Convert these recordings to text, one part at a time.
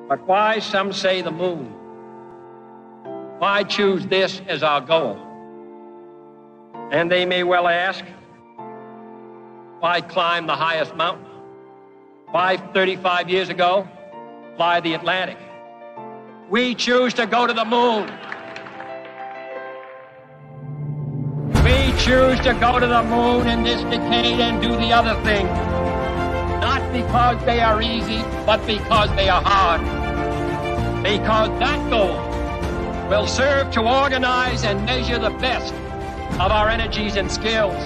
But why, some say, the moon? Why choose this as our goal? And they may well ask, why climb the highest mountain? Why, 35 years ago, fly the Atlantic? We choose to go to the moon. We choose to go to the moon in this decade and do the other thing. Not because they are easy, but because they are hard. Because that goal will serve to organize and measure the best of our energies and skills.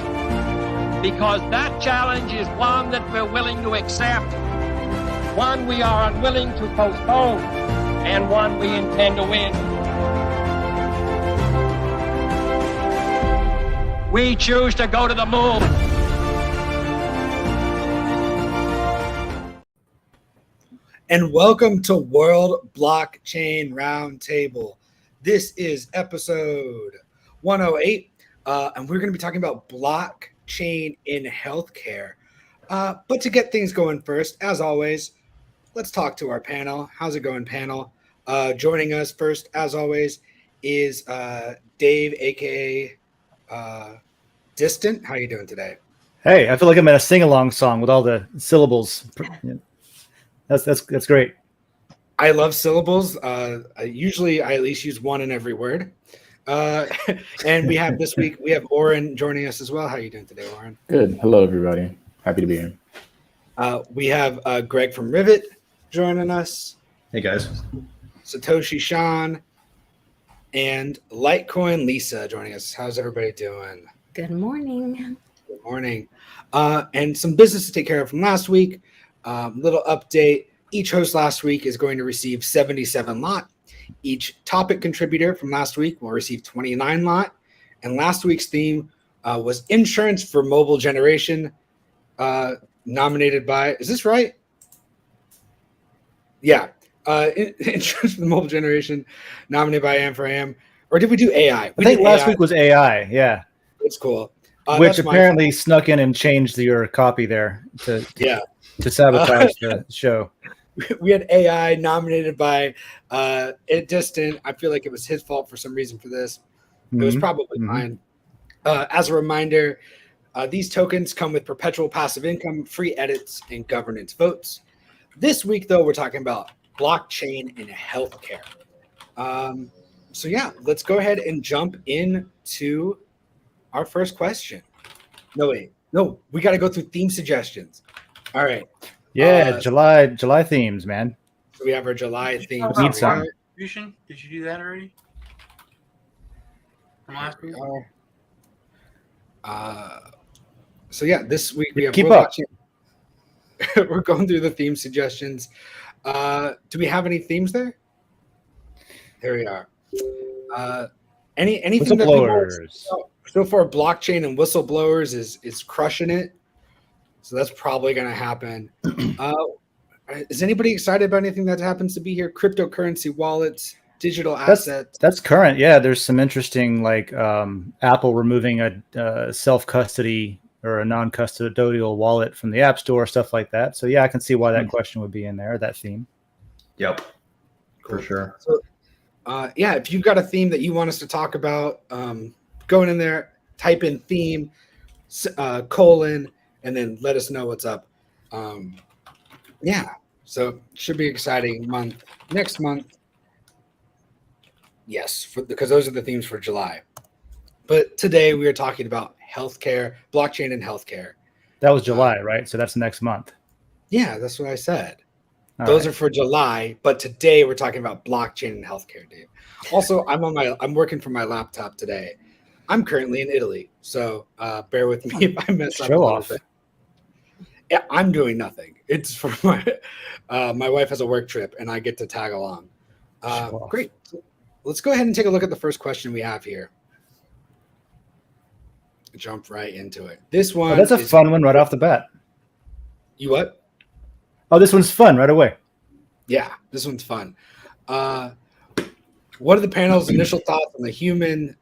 Because that challenge is one that we're willing to accept, one we are unwilling to postpone, and one we intend to win. We choose to go to the moon. And welcome to World Blockchain Roundtable. This is episode 108, and we're going to be talking about blockchain in healthcare. But to get things going first, as always, let's talk to our panel. How's it going, panel? Joining us first, as always, is Dave, aka Distant. How you doing today? Hey, I feel like I'm in a sing-along song with all the syllables. That's great. I love syllables. Usually I at least use one in every word. And we have this week, we have Oren joining us as well. How are you doing today, Oren? Good. Hello, everybody. Happy to be here. We have Greg from Rivet joining us. Hey, guys. Satoshi Sean and Litecoin Lisa joining us. How's everybody doing? Good morning. Good morning. And some business to take care of from last week. Little update. Each host last week is going to receive 77 lot. Each topic contributor from last week will receive 29 lot. And last week's theme was insurance for mobile generation, nominated by, is this right? Yeah. Insurance for the mobile generation, nominated by Am for Am. Or did we do AI? I think last week was AI, yeah. It's cool. Which apparently snuck in and changed your copy there to sabotage the show. We had AI nominated by Distant. I feel like it was his fault for some reason for this. It was probably mine. As a reminder, these tokens come with perpetual passive income, free edits, and governance votes. This week, though, we're talking about blockchain in healthcare. So yeah, let's go ahead and jump into our first question. No, we got to go through theme suggestions. All right. Yeah, July themes, man. So we have our July themes. Need some. Did you do that already? From last week? So yeah, this week we have Keep up. We're going through the theme suggestions. Do we have any themes there? There we are. Anything that people, so far, blockchain and whistleblowers is crushing it. So that's probably going to happen. Is anybody excited about anything that happens to be here? Cryptocurrency wallets, digital assets. That's current. Yeah, there's some interesting, like Apple removing a self-custody or a non-custodial wallet from the App Store, stuff like that. So yeah, I can see why that question would be in there, that theme. Yep, for sure. So, yeah, if you've got a theme that you want us to talk about, going in there, type in theme, colon, and then let us know what's up. Yeah, so should be exciting month. Next month, yes, because those are the themes for July. But today we are talking about healthcare, blockchain and healthcare. That was July, right? So that's next month. Yeah, that's what I said. All Those right. are for July, but today we're talking about blockchain and healthcare, Dave. Also, I'm working from my laptop today. I'm currently in Italy, so bear with me if I mess up a Show little off. bit. Yeah, I'm doing nothing. It's for my wife has a work trip, and I get to tag along. Show off. Great. Let's go ahead and take a look at the first question we have here. Jump right into it. This one. Oh, that's a fun one right off the bat. You what? Oh, this one's fun right away. Yeah, this one's fun. What are the panel's initial thoughts on the Hinman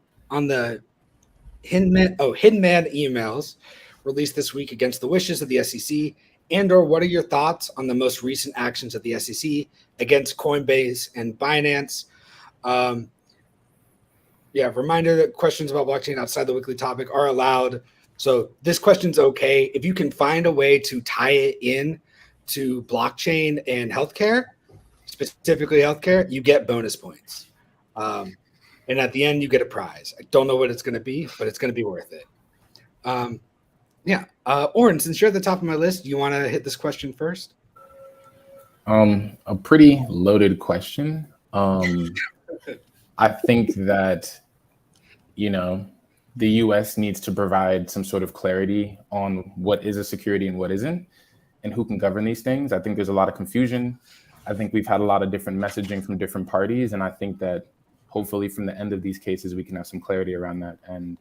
emails released this week against the wishes of the SEC And/or what are your thoughts on the most recent actions of the SEC against Coinbase and Binance? Reminder that questions about blockchain outside the weekly topic are allowed. So this question's okay. If you can find a way to tie it in to blockchain and healthcare, specifically healthcare, you get bonus points. And at the end, you get a prize. I don't know what it's going to be, but it's going to be worth it. Oren, since you're at the top of my list, do you want to hit this question first? A pretty loaded question. I think that, the US needs to provide some sort of clarity on what is a security and what isn't, and who can govern these things. I think there's a lot of confusion. I think we've had a lot of different messaging from different parties, and I think that hopefully from the end of these cases, we can have some clarity around that. And,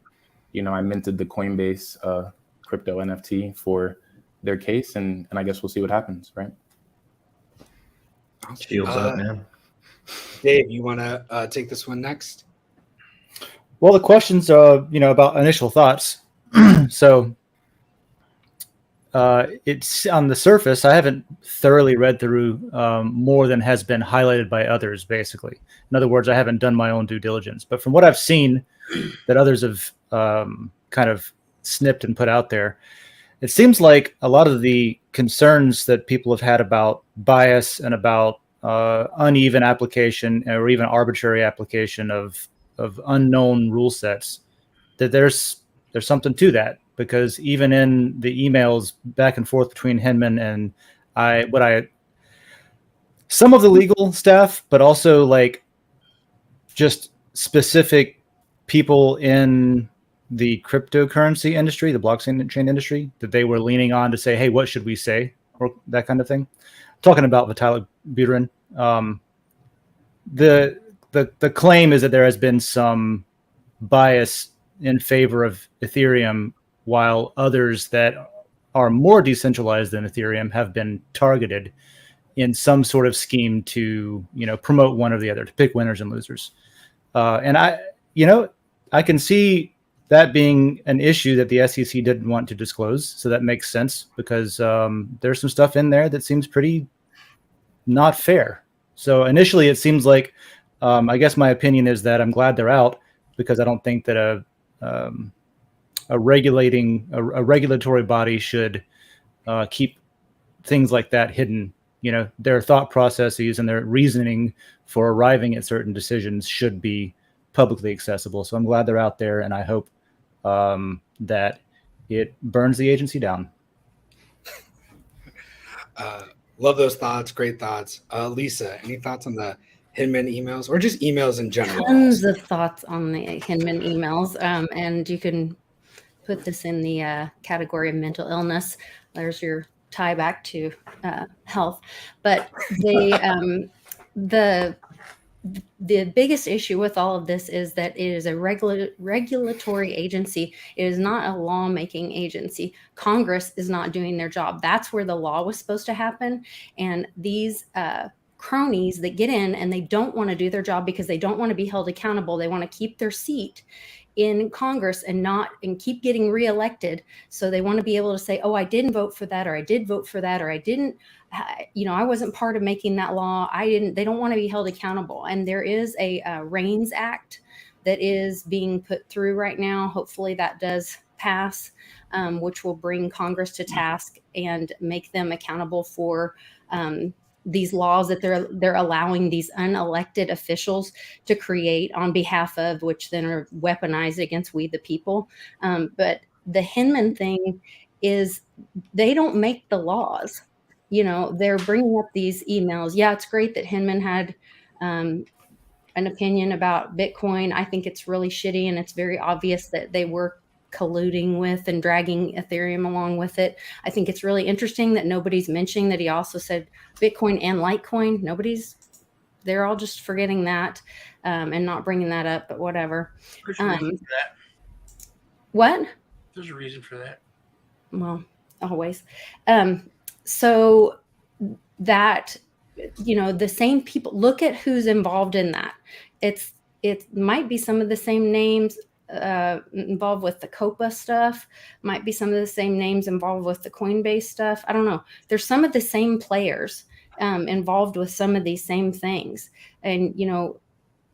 I minted the Coinbase crypto NFT for their case, and I guess we'll see what happens, right? Shields up, man. Dave, you want to take this one next? Well, the questions, about initial thoughts. So it's on the surface. I haven't thoroughly read through more than has been highlighted by others, basically. In other words, I haven't done my own due diligence. But from what I've seen that others have kind of snipped and put out there, it seems like a lot of the concerns that people have had about bias and about uneven application or even arbitrary application of unknown rule sets, that there's something to that, because even in the emails back and forth between Hinman and some of the legal staff, but also like just specific people in the cryptocurrency industry, the blockchain industry, that they were leaning on to say, hey, what should we say? Or that kind of thing. Talking about Untitled Chapter, the claim is that there has been some bias in favor of Ethereum, while others that are more decentralized than Ethereum have been targeted in some sort of scheme to, promote one or the other, to pick winners and losers. And I can see that being an issue that the SEC didn't want to disclose. So that makes sense, because there's some stuff in there that seems pretty not fair. So initially it seems like, I guess my opinion is that I'm glad they're out, because I don't think that a regulatory body should keep things like that hidden. Their thought processes and their reasoning for arriving at certain decisions should be publicly accessible. So I'm glad they're out there, and I hope that it burns the agency down. Love those thoughts. Great thoughts. Lisa, any thoughts on the Hinman emails, or just emails in general? Tons of thoughts on the Hinman emails, and you can put this in the category of mental illness. There's your tie back to health. But the biggest issue with all of this is that it is a regulatory agency. It is not a lawmaking agency. Congress is not doing their job. That's where the law was supposed to happen. And these cronies that get in and they don't want to do their job because they don't want to be held accountable. They want to keep their seat in Congress and keep getting reelected. So they want to be able to say, oh, I didn't vote for that, or I did vote for that, or I didn't, I wasn't part of making that law. They don't want to be held accountable. And there is a REINS Act that is being put through right now. Hopefully that does pass, which will bring Congress to task and make them accountable for these laws that they're allowing these unelected officials to create on behalf of, which then are weaponized against we the people. But the Hinman thing is they don't make the laws. They're bringing up these emails. Yeah, it's great that Hinman had an opinion about Bitcoin. I think it's really shitty, and it's very obvious that they were colluding with and dragging Ethereum along with it. I think it's really interesting that nobody's mentioning that he also said Bitcoin and Litecoin. They're all just forgetting that and not bringing that up, but whatever. There's a reason for that. What? There's a reason for that. Well, always. So that, the same people, look at who's involved in that. It might be some of the same names. involved with the COPA stuff, might be some of the same names involved with the Coinbase stuff. I don't know. There's some of the same players involved with some of these same things. And,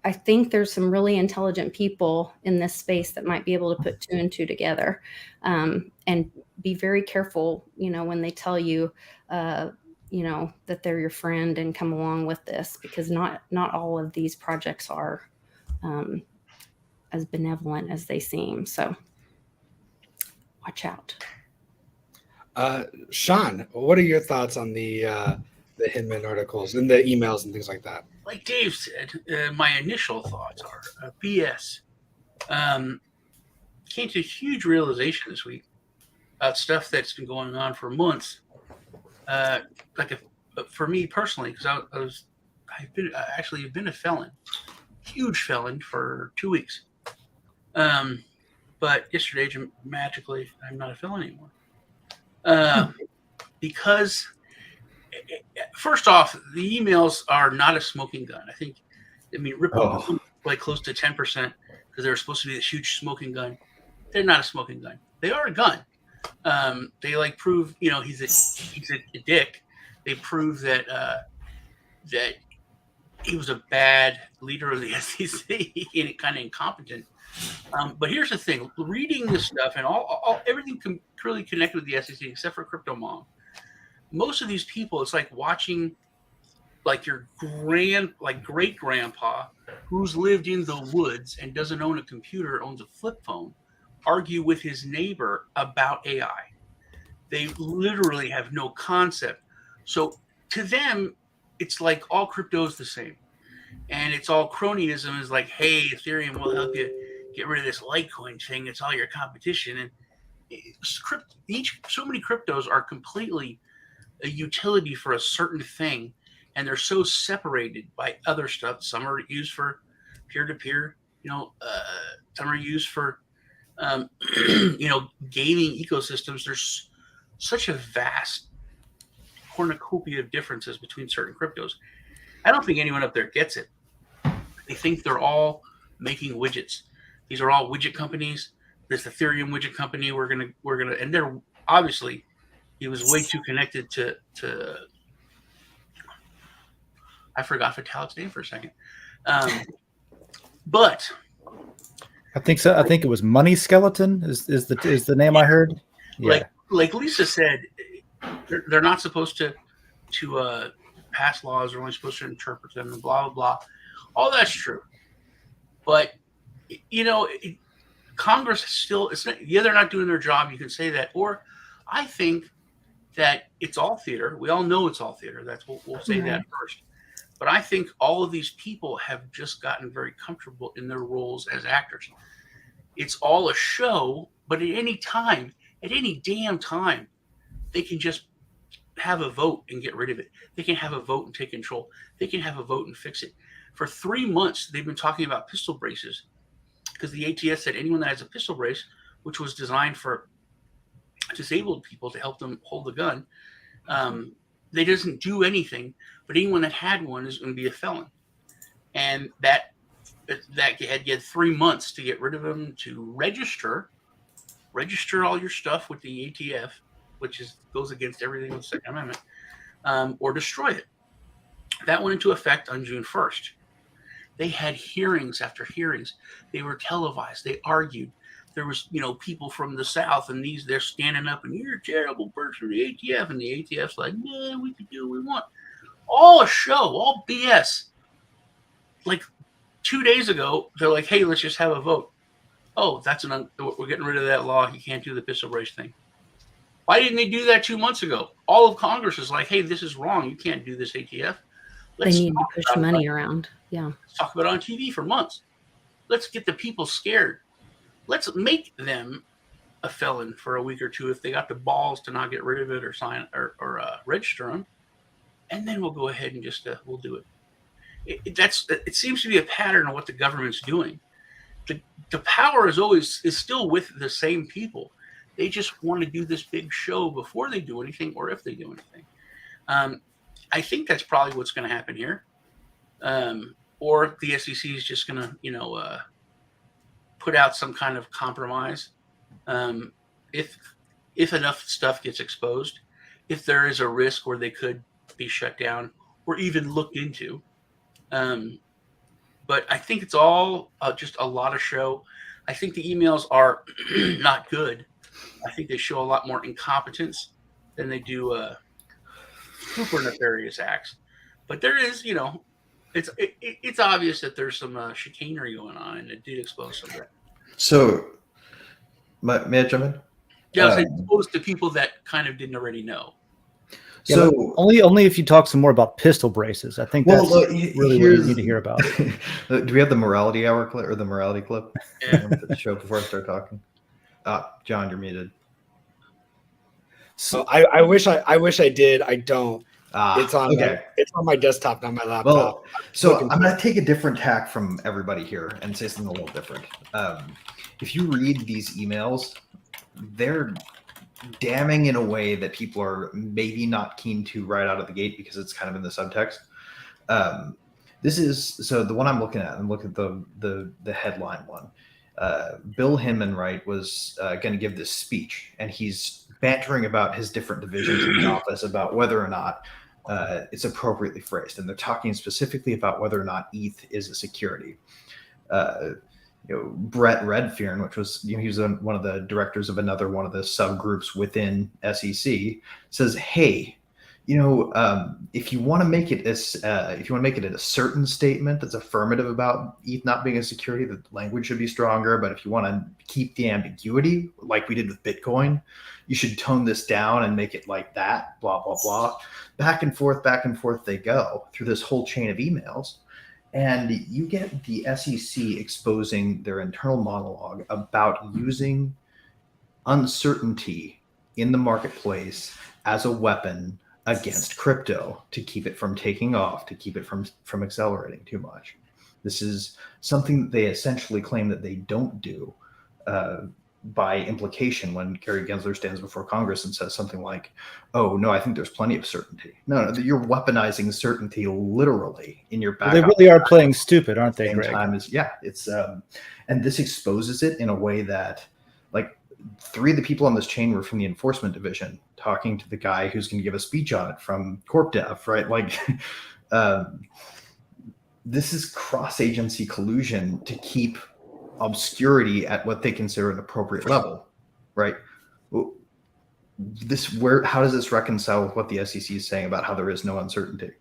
I think there's some really intelligent people in this space that might be able to put 2 and 2 together, and be very careful, when they tell you, that they're your friend and come along with this, because not all of these projects are as benevolent as they seem. So watch out. Sean, what are your thoughts on the Hinman articles and the emails and things like that? Like Dave said, my initial thoughts are BS. Came to a huge realization this week about stuff that's been going on for months. For me personally, because I've been a felon, huge felon for 2 weeks. But yesterday, magically, I'm not a felon anymore. Because first off, the emails are not a smoking gun. Ripple like close to 10% because they're supposed to be this huge smoking gun. They're not a smoking gun. They are a gun. They like prove, he's a dick. They prove that that he was a bad leader of the SEC and kind of incompetent. But here's the thing: reading this stuff and everything really connected with the SEC except for Crypto Mom. Most of these people, it's like watching like your great grandpa who's lived in the woods and doesn't own a computer, owns a flip phone, argue with his neighbor about AI. They literally have no concept. So to them, it's like all crypto is the same. And it's all cronyism is like, hey, Ethereum will help you get rid of this Litecoin thing. It's all your competition. And so many cryptos are completely a utility for a certain thing, and they're so separated by other stuff. Some are used for peer-to-peer, some are used for gaming ecosystems. There's such a vast cornucopia of differences between certain cryptos. I don't think anyone up there gets it. They think they're all making widgets. These are all widget companies. This Ethereum widget company. We're gonna, and they're obviously, he was way too connected to I forgot Vitalik's name for a second. But I think so. I think it was Money Skeleton is the name I heard. Yeah. Like Lisa said, they're not supposed to pass laws. They're only supposed to interpret them and blah, blah, blah. All that's true. But, Congress still, they're not doing their job. You can say that. Or I think that it's all theater. We all know it's all theater. We'll say that first. But I think all of these people have just gotten very comfortable in their roles as actors. It's all a show, but at any damn time, they can just have a vote and get rid of it. They can have a vote and take control. They can have a vote and fix it. For 3 months, they've been talking about pistol braces because the ATS said anyone that has a pistol brace, which was designed for disabled people to help them hold the gun, they doesn't do anything, but anyone that had one is going to be a felon. And that had 3 months to get rid of them, to register all your stuff with the ATF, which goes against everything with the Second Amendment, or destroy it. That went into effect on June 1st. They had hearings after hearings. They were televised. They argued. There was, people from the South, and they're standing up, and you're a terrible person, the ATF, and the ATF's like, yeah, we can do what we want. All a show, all BS. Like 2 days ago, they're like, hey, let's just have a vote. Oh, we're getting rid of that law. You can't do the pistol brace thing. Why didn't they do that 2 months ago? All of Congress is like, hey, this is wrong. You can't do this, ATF. They need to push money around. Yeah. Let's talk about it on TV for months. Let's get the people scared. Let's make them a felon for a week or two if they got the balls to not get rid of it or sign or register them, and then we'll go ahead and just we'll do it. It seems to be a pattern of what the government's doing. The power is still with the same people. They just want to do this big show before they do anything, or if they do anything. I think that's probably what's going to happen here. Or the SEC is just going to, put out some kind of compromise. If enough stuff gets exposed, if there is a risk where they could be shut down or even looked into. But I think it's all just a lot of show. I think the emails are not good. I think they show a lot more incompetence than they do super nefarious acts. But there is, it's obvious that there's some chicanery going on, and it did expose some of that. So, may I jump in? Yeah, it's exposed to people that kind of didn't already know. Yeah, So only if you talk some more about pistol braces. I think that's really what you need to hear about. Do we have the morality hour clip or the morality clip? Yeah. The show before I start talking. John, you're muted. So I wish I did. I don't. It's on my desktop, not my laptop. Well, so I'm going to take a different tack from everybody here and say something a little different. If you read these emails, they're damning in a way that people are maybe not keen to right out of the gate because it's kind of in the subtext. This is the one I'm looking at. I'm looking at the headline one. Bill Hinman, right, was going to give this speech, and he's bantering about his different divisions in the office about whether or not it's appropriately phrased, and they're talking specifically about whether or not ETH is a security. Brett Redfearn, which was he was one of the directors of another one of the subgroups within SEC, says, "Hey, if you want to make it a certain statement that's affirmative about ETH not being a security, the language should be stronger. But if you want to keep the ambiguity, like we did with Bitcoin, you should tone this down and make it like that." Blah blah blah. Back and forth they go through this whole chain of emails. And you get the SEC exposing their internal monologue about using uncertainty in the marketplace as a weapon against crypto to keep it from taking off, to keep it from accelerating too much. This is something that they essentially claim that they don't do by implication when Gary Gensler stands before Congress and says something like, "Oh, no, I think there's plenty of certainty." No, you're weaponizing certainty literally in your back. They really are playing stupid, aren't they, Greg? It's and this exposes it in a way that, like, 3 of the people on this chain were from the enforcement division talking to the guy who's going to give a speech on it from Corp Dev, right? Like, this is cross-agency collusion to keep obscurity at what they consider an appropriate level, right? How does this reconcile with what the SEC is saying about how there is no uncertainty?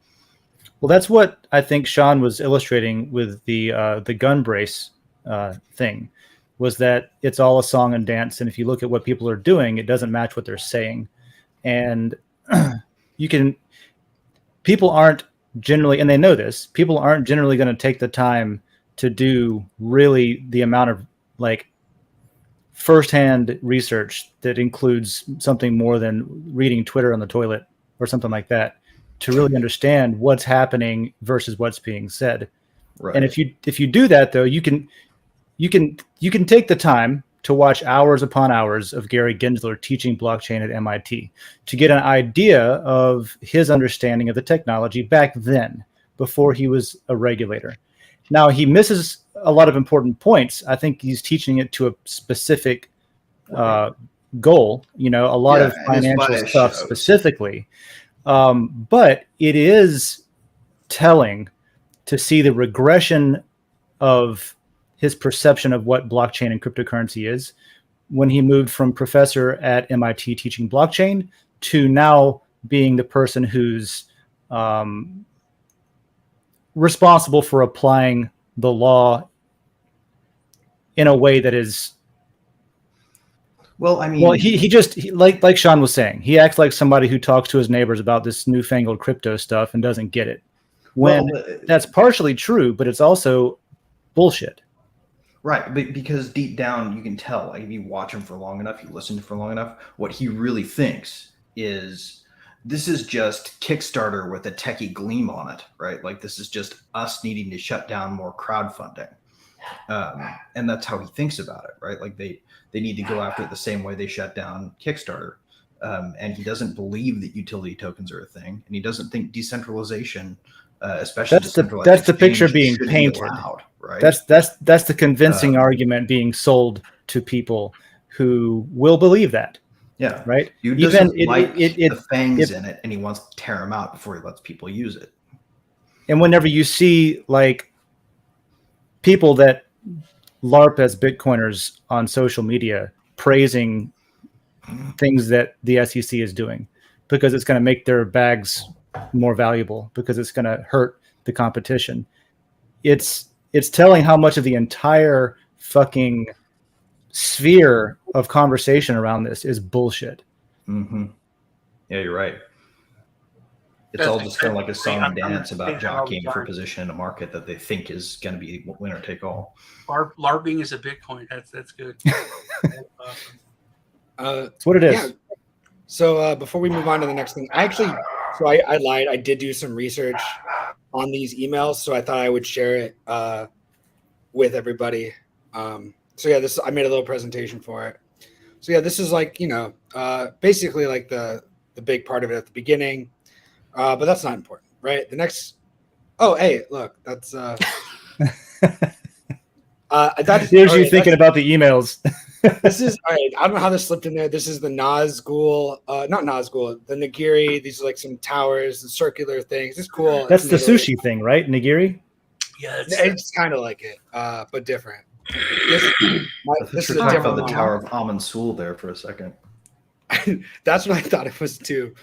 Well, that's what I think Sean was illustrating with the gun brace thing, was that it's all a song and dance, and if you look at what people are doing, it doesn't match what they're saying, and people aren't generally, and they know this, people aren't generally going to take the time to do really the amount of like firsthand research that includes something more than reading Twitter on the toilet or something like that to really understand what's happening versus what's being said. Right. And if you do that, though, you can take the time to watch hours upon hours of Gary Gensler teaching blockchain at MIT to get an idea of his understanding of the technology back then, before he was a regulator. Now, he misses a lot of important points. I think he's teaching it to a specific goal, a lot of financial stuff specifically. But it is telling to see the regression of his perception of what blockchain and cryptocurrency is when he moved from professor at MIT teaching blockchain to now being the person who's responsible for applying the law in a way that is he just like Sean was saying, he acts like somebody who talks to his neighbors about this newfangled crypto stuff and doesn't get it, when that's partially true, but it's also bullshit. Right, because deep down you can tell, like, if you watch him for long enough, you listen for long enough, what he really thinks is this is just Kickstarter with a techie gleam on it, right? Like, this is just us needing to shut down more crowdfunding. And that's how he thinks about it, right? Like, they need to go after it the same way they shut down Kickstarter. And he doesn't believe that utility tokens are a thing. And he doesn't think decentralization, especially that's the picture being painted, allowed, right? right? That's the convincing argument being sold to people who will believe that. Yeah. Right. You doesn't like the fangs in it, and he wants to tear them out before he lets people use it. And whenever you see like people that LARP as Bitcoiners on social media praising things that the SEC is doing because it's going to make their bags more valuable, because it's going to hurt the competition, it's telling how much of the entire fucking sphere of conversation around this is bullshit. Mm-hmm. Yeah, you're right. It's all just kind of like a song and dance about jockeying for position in a market that they think is going to be winner take all. LARPing is a Bitcoin. That's good. That's awesome. That's what it is. Yeah. So before we move on to the next thing, I lied. I did do some research on these emails, so I thought I would share it with everybody. So yeah, I made a little presentation for it. So yeah, this is like, basically like the big part of it at the beginning, but that's not important, right? The next, hey, look, that's Here's you thinking about the emails. This is all right. I don't know how this slipped in there. This is the Nazgul, not Nazgul, the Nigiri. These are like some towers, the circular things. It's cool. That's the sushi thing, right? Nigiri? Yeah, it's kind of like it, but different. This is a different the Tower of Amun-Sul there for a second. That's what I thought it was too.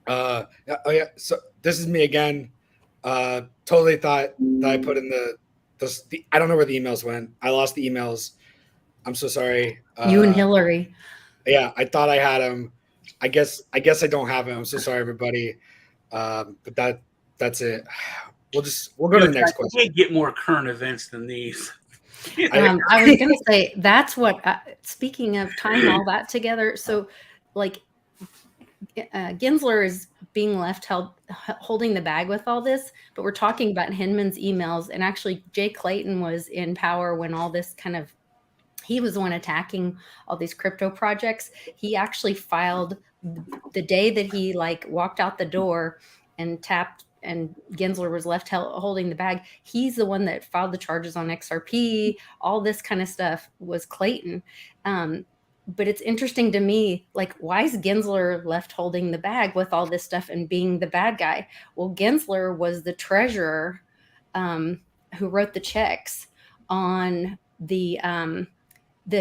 Oh yeah. So this is me again. Totally thought that I put in the I don't know where the emails went. I lost the emails. I'm so sorry. You and Hillary. Yeah, I thought I had them. I guess I don't have them. I'm so sorry, everybody. But that's it. We'll go to the next question. We can't get more current events than these. I was going to say that's what. Speaking of tying all that together, so like Gensler is being left holding the bag with all this, but we're talking about Hinman's emails, and actually Jay Clayton was in power when all this kind of. He was the one attacking all these crypto projects. He actually filed the day that he walked out the door and tapped, and Gensler was left holding the bag. He's the one that filed the charges on XRP. All this kind of stuff was Clayton. But it's interesting to me, why is Gensler left holding the bag with all this stuff and being the bad guy? Well, Gensler was the treasurer who wrote the checks on the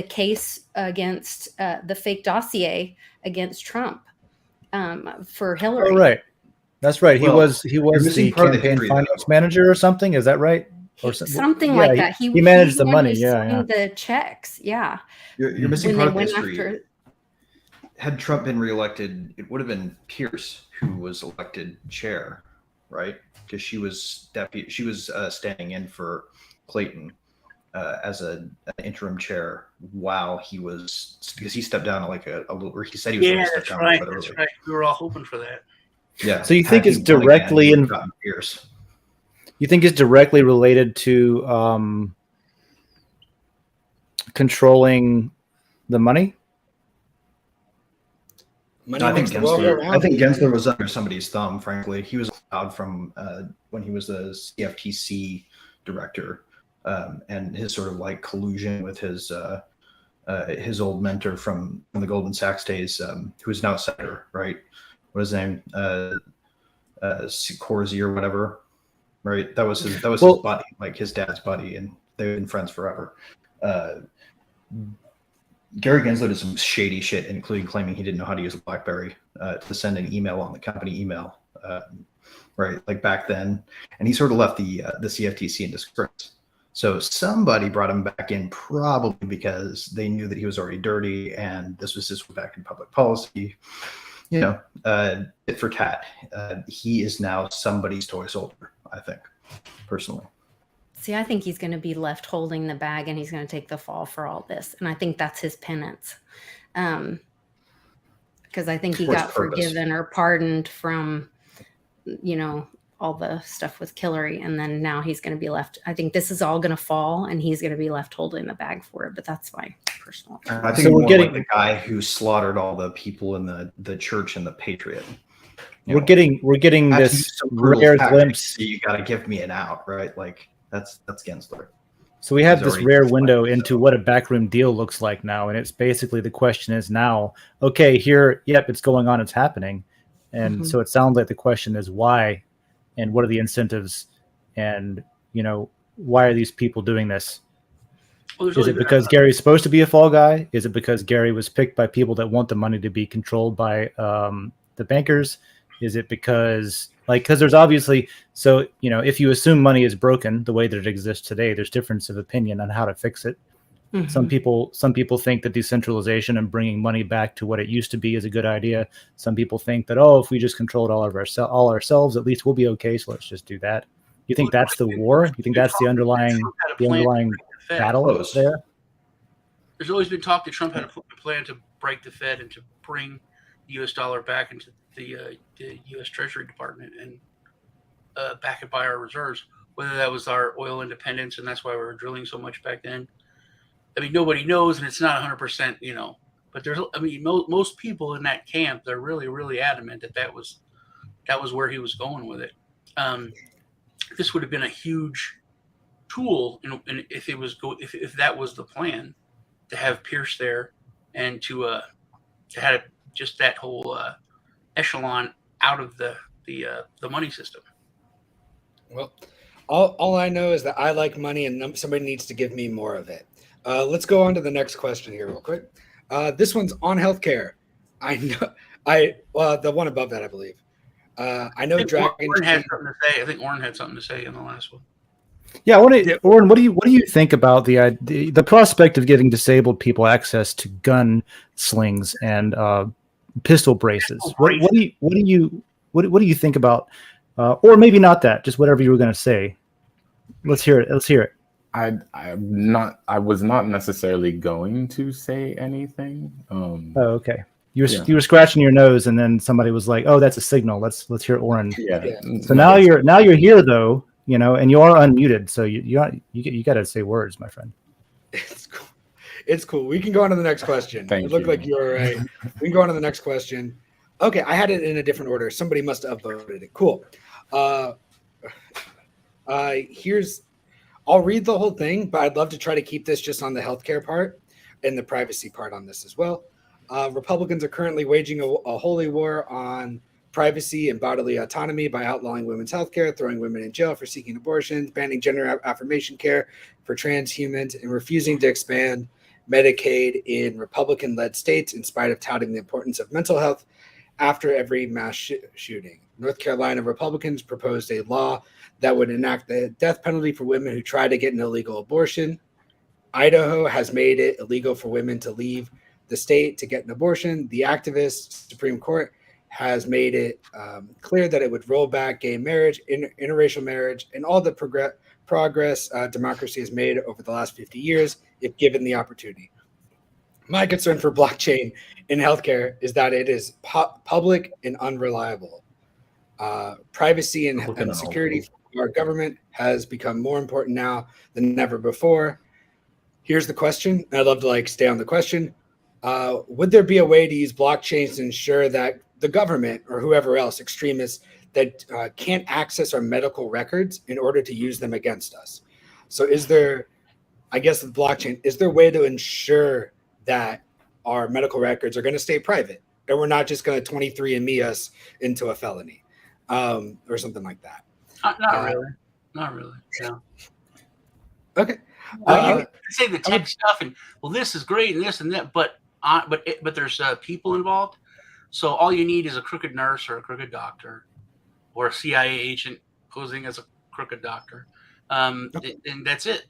case against the fake dossier against Trump for Hillary. Oh, right. That's right. He was the campaign history, finance manager or something. Is that right? Or something like that. He managed the money. Yeah. The checks. Yeah. You're missing part of the history. Had Trump been reelected, it would have been Pierce who was elected chair, right? Because she was deputy. She was standing in for Clayton as an interim chair while he was, because he stepped down a little, or he said he was going to step down. Right. That's right. We were all hoping for that. Yeah. So you think it's directly in Pierce? You think it's directly related to controlling the money? I think Gensler was under somebody's thumb. Frankly, he was allowed from when he was the CFTC director, and his sort of collusion with his old mentor from the Goldman Sachs days, who is now a senator, right? What is his name? Corsi or whatever, right? That was his buddy, his dad's buddy, and they've been friends forever. Gary Gensler did some shady shit, including claiming he didn't know how to use a BlackBerry to send an email on the company email, right? Back then, and he sort of left the CFTC in disgrace. So somebody brought him back in, probably because they knew that he was already dirty, and this was just back in public policy. Tit for tat. He is now somebody's toy soldier, I think, personally. See, I think he's going to be left holding the bag, and he's going to take the fall for all this. And I think that's his penance. Because I think he got forgiven or pardoned from, all the stuff with Hillary. And then now he's going to be left. I think this is all going to fall, and he's going to be left holding the bag for it. But that's my personal opinion. I think so. We're getting the guy who slaughtered all the people in the church and the Patriot. We're getting this rare glimpse. You got to give me an out, right? That's Gensler. So we have He's this already rare decided, window into so. what a backroom deal looks like now, and it's basically the question is now, okay, here, yep, it's going on, it's happening, and so it sounds like the question is why, and what are the incentives, and why are these people doing this? Well, Is it because Gary's supposed to be a fall guy? Is it because Gary was picked by people that want the money to be controlled by the bankers? Is it because there's obviously, so, if you assume money is broken the way that it exists today, there's difference of opinion on how to fix it. Some people think that decentralization and bringing money back to what it used to be is a good idea. Some people think that, if we just controlled all ourselves, at least we'll be okay. So let's just do that. You think that's the war? You think that's the underlying battle there? There's always been talk that Trump had a plan to break the Fed and to bring the U.S. dollar back into the U.S. Treasury Department and back it by our reserves. Whether that was our oil independence and that's why we were drilling so much back then. I mean, nobody knows, and it's not 100%, But most people in that camp, they're really, really adamant that was where he was going with it. This would have been a huge tool, and if that was the plan, to have Pierce there and to have just that whole echelon out of the money system. Well, all I know is that I like money, and somebody needs to give me more of it. Let's go on to the next question here real quick. This one's on healthcare. The one above that, I believe. I know Dragon. Orrin had something to say. I think Orrin had something to say in the last one. Yeah, Orrin, what do you think about the prospect of giving disabled people access to gun slings and pistol braces? What do you think about, or maybe not that, just whatever you were going to say. Let's hear it. I was not necessarily going to say anything. Okay. You were scratching your nose, and then somebody was like, "Oh, that's a signal. Let's hear Orrin." Yeah. So now you're here though, and you are unmuted, so you got to say words, my friend. It's cool. We can go on to the next question. It looked like you were right. We can go on to the next question. Okay, I had it in a different order. Somebody must have upvoted it. Cool. I'll read the whole thing, but I'd love to try to keep this just on the healthcare part and the privacy part on this as well. Republicans are currently waging a holy war on privacy and bodily autonomy by outlawing women's healthcare, throwing women in jail for seeking abortions, banning gender affirmation care for transhumans, and refusing to expand Medicaid in Republican-led states in spite of touting the importance of mental health after every mass shooting. North Carolina Republicans proposed a law that would enact the death penalty for women who try to get an illegal abortion. Idaho has made it illegal for women to leave the state to get an abortion. The activist Supreme Court has made it clear that it would roll back gay marriage, interracial marriage, and all the progress democracy has made over the last 50 years if given the opportunity. My concern for blockchain in healthcare is that it is public and unreliable. Privacy and security for our government has become more important now than ever before. Here's the question. I'd love to stay on the question. Would there be a way to use blockchains to ensure that the government or whoever else, extremists, that can't access our medical records in order to use them against us? So is there, I guess with blockchain, is there a way to ensure that our medical records are going to stay private and we're not just going to 23andMe us into a felony or something like that? Not really. No. Okay. You can say the tech stuff and this is great and this and that, but there's people involved. So all you need is a crooked nurse or a crooked doctor or a CIA agent posing as a crooked doctor. And that's it.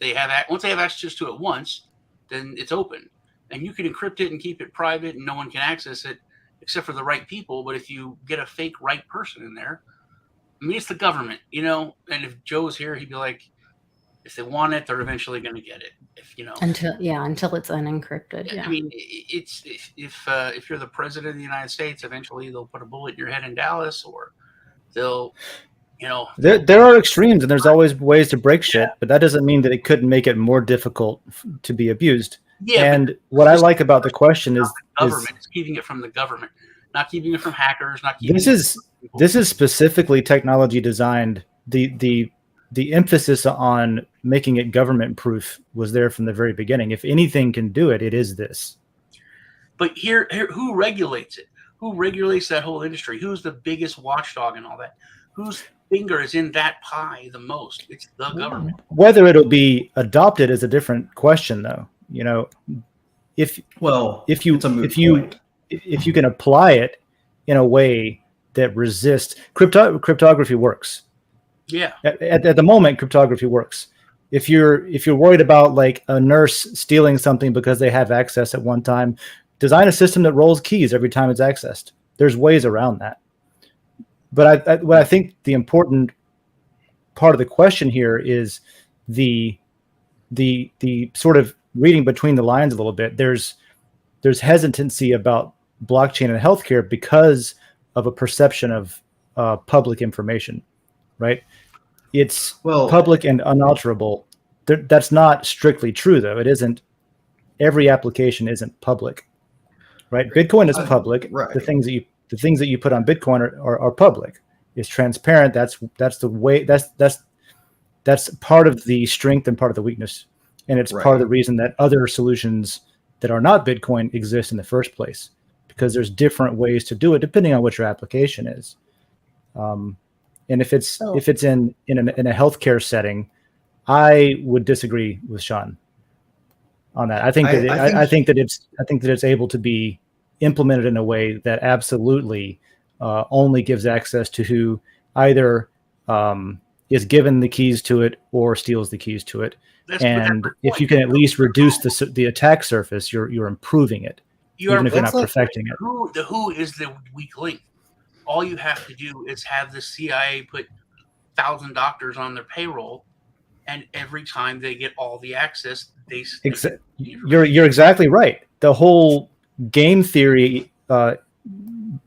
Once they have access to it once, then it's open. And you can encrypt it and keep it private and no one can access it except for the right people. But if you get a fake right person in there, I mean, it's the government, and if Joe was here, he'd be like, if they want it, they're eventually going to get it. Until it's unencrypted. Yeah. I mean, it's if you're the president of the United States, eventually they'll put a bullet in your head in Dallas, or they'll, There are extremes, and there's always ways to break shit, but that doesn't mean that it couldn't make it more difficult to be abused. Yeah. And what I like about the question is government. It's keeping it from the government, not keeping it from hackers. This is specifically technology designed. The emphasis on making it government proof was there from the very beginning. If anything can do it, it is this. But here, who regulates it? Who regulates that whole industry? Who's the biggest watchdog and all that? Whose finger is in that pie the most? It's the government. Whether it'll be adopted is a different question, though. You know, if you can apply it in a way that resists cryptography works. Yeah. At the moment, cryptography works. If you're worried about like a nurse stealing something because they have access at one time, design a system that rolls keys every time it's accessed. There's ways around that. But what I think the important part of the question here is the sort of reading between the lines a little bit. There's hesitancy about blockchain and healthcare because of a perception of public information, right? It's public and unalterable. That's not strictly true, though. It isn't. Every application isn't public, right? Bitcoin is public. Right. The things that you put on Bitcoin are public. It's transparent. That's the way. That's part of the strength and part of the weakness, and it's part of the reason that other solutions that are not Bitcoin exist in the first place, because there's different ways to do it depending on what your application is. And if it's in a healthcare setting, I would disagree with Sean on that. I think that it's able to be implemented in a way that absolutely only gives access to who either is given the keys to it or steals the keys to it. And if you can at least reduce the attack surface, you're improving it, even if you're not perfecting it. Who is the weak link? All you have to do is have the CIA put 1,000 doctors on their payroll, and every time they get all the access, you're exactly right. The whole game theory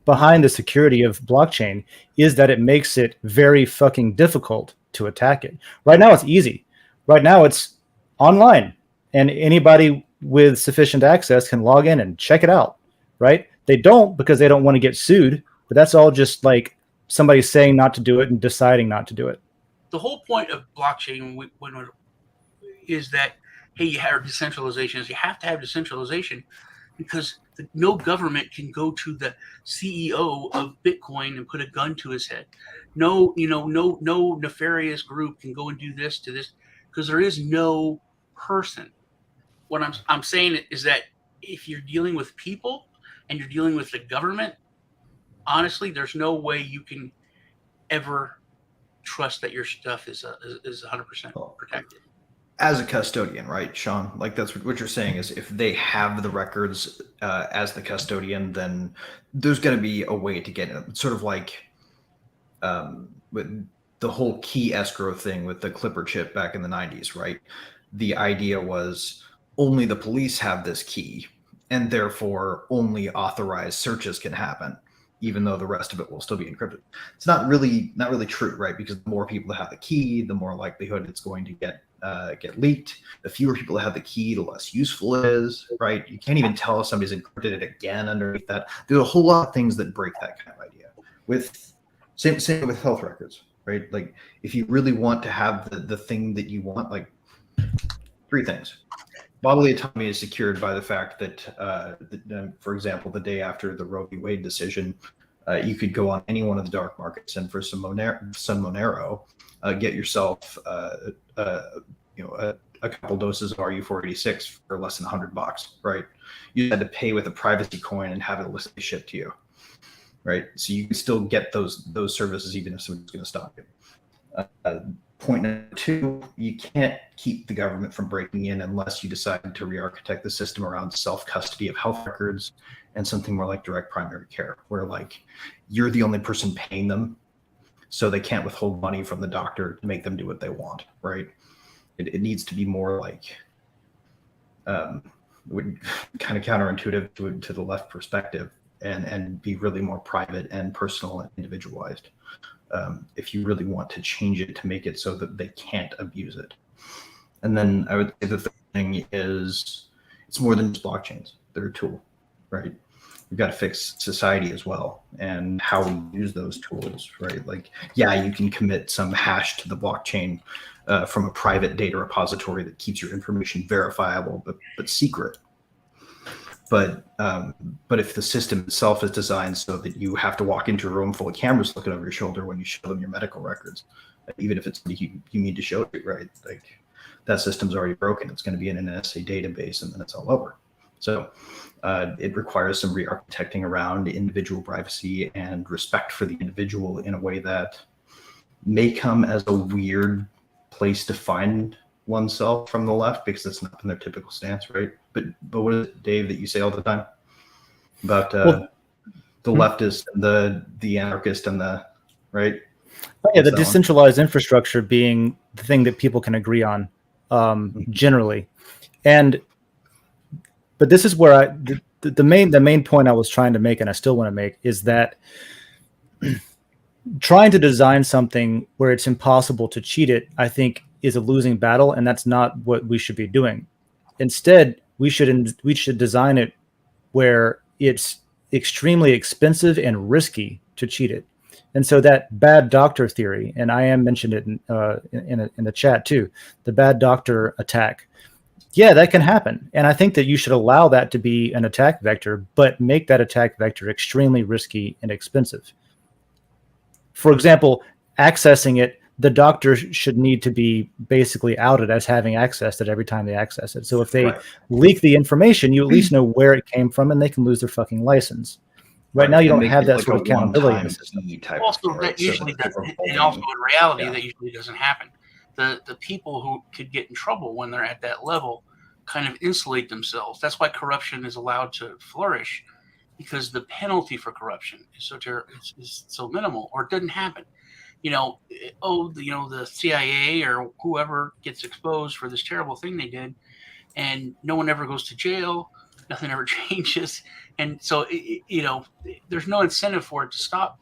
behind the security of blockchain is that it makes it very fucking difficult to attack it. Right now, it's easy. Right now, it's online, and anybody with sufficient access can log in and check it out. Right? They don't, because they don't want to get sued. But that's all just like somebody saying not to do it and deciding not to do it. The whole point of blockchain is that, hey, you have decentralization. You have to have decentralization because no government can go to the CEO of Bitcoin and put a gun to his head. No nefarious group can go and do this to this, because there is no person. What I'm saying is that if you're dealing with people and you're dealing with the government, honestly, there's no way you can ever trust that your stuff is 100% protected. As a custodian, right, Sean? Like, that's what you're saying is if they have the records as the custodian, then there's going to be a way to get it. It's sort of like with the whole key escrow thing with the Clipper chip back in the 90s, right? The idea was only the police have this key, and therefore only authorized searches can happen, even though the rest of it will still be encrypted. It's not really true, right? Because the more people that have the key, the more likelihood it's going to get leaked. The fewer people that have the key, the less useful it is, right? You can't even tell if somebody's encrypted it again underneath that. There's a whole lot of things that break that kind of idea. Same with health records, right? Like, if you really want to have the thing that you want, like, three things. Bodily autonomy is secured by the fact that, for example, the day after the Roe v. Wade decision, you could go on any one of the dark markets and for some Monero, get yourself, a couple doses of RU486 for less than $100, right? You had to pay with a privacy coin and have it illicitly shipped to you, right? So you can still get those services even if someone's going to stop you. Point number two, you can't keep the government from breaking in unless you decide to re-architect the system around self-custody of health records and something more like direct primary care, where like you're the only person paying them, so they can't withhold money from the doctor to make them do what they want, right? It needs to be more like kind of counterintuitive to the left perspective and be really more private and personal and individualized. If you really want to change it to make it so that they can't abuse it. And then I would say the third thing is it's more than just blockchains. They're a tool, right? We've got to fix society as well and how we use those tools, right? Like, yeah, you can commit some hash to the blockchain from a private data repository that keeps your information verifiable but secret. But if the system itself is designed so that you have to walk into a room full of cameras looking over your shoulder when you show them your medical records, even if it's you need to show it, right? Like that system's already broken. It's going to be in an NSA database, and then it's all over. So it requires some re-architecting around individual privacy and respect for the individual in a way that may come as a weird place to find oneself from the left, because it's not been their typical stance, right? But what is it, Dave, that you say all the time about the leftist and the anarchist and the right? Yeah, the decentralized infrastructure being the thing that people can agree on generally, but this is where the main point I was trying to make, and I still want to make, is that trying to design something where it's impossible to cheat it, I think, is a losing battle, and that's not what we should be doing. Instead, we should design it where it's extremely expensive and risky to cheat it. And so that bad doctor theory, and I am mentioned it in the chat too, the bad doctor attack. Yeah, that can happen. And I think that you should allow that to be an attack vector, but make that attack vector extremely risky and expensive. For example, accessing it, the doctor should need to be basically outed as having accessed it every time they access it. So if they leak the information, you at least know where it came from, and they can lose their fucking license. Right now, you don't have that sort of accountability in the system. Also, that usually doesn't, and also in reality, that usually doesn't happen. The people who could get in trouble when they're at that level kind of insulate themselves. That's why corruption is allowed to flourish, because the penalty for corruption is so minimal, or it doesn't happen. The CIA or whoever gets exposed for this terrible thing they did, and no one ever goes to jail. Nothing ever changes. And so, there's no incentive for it to stop.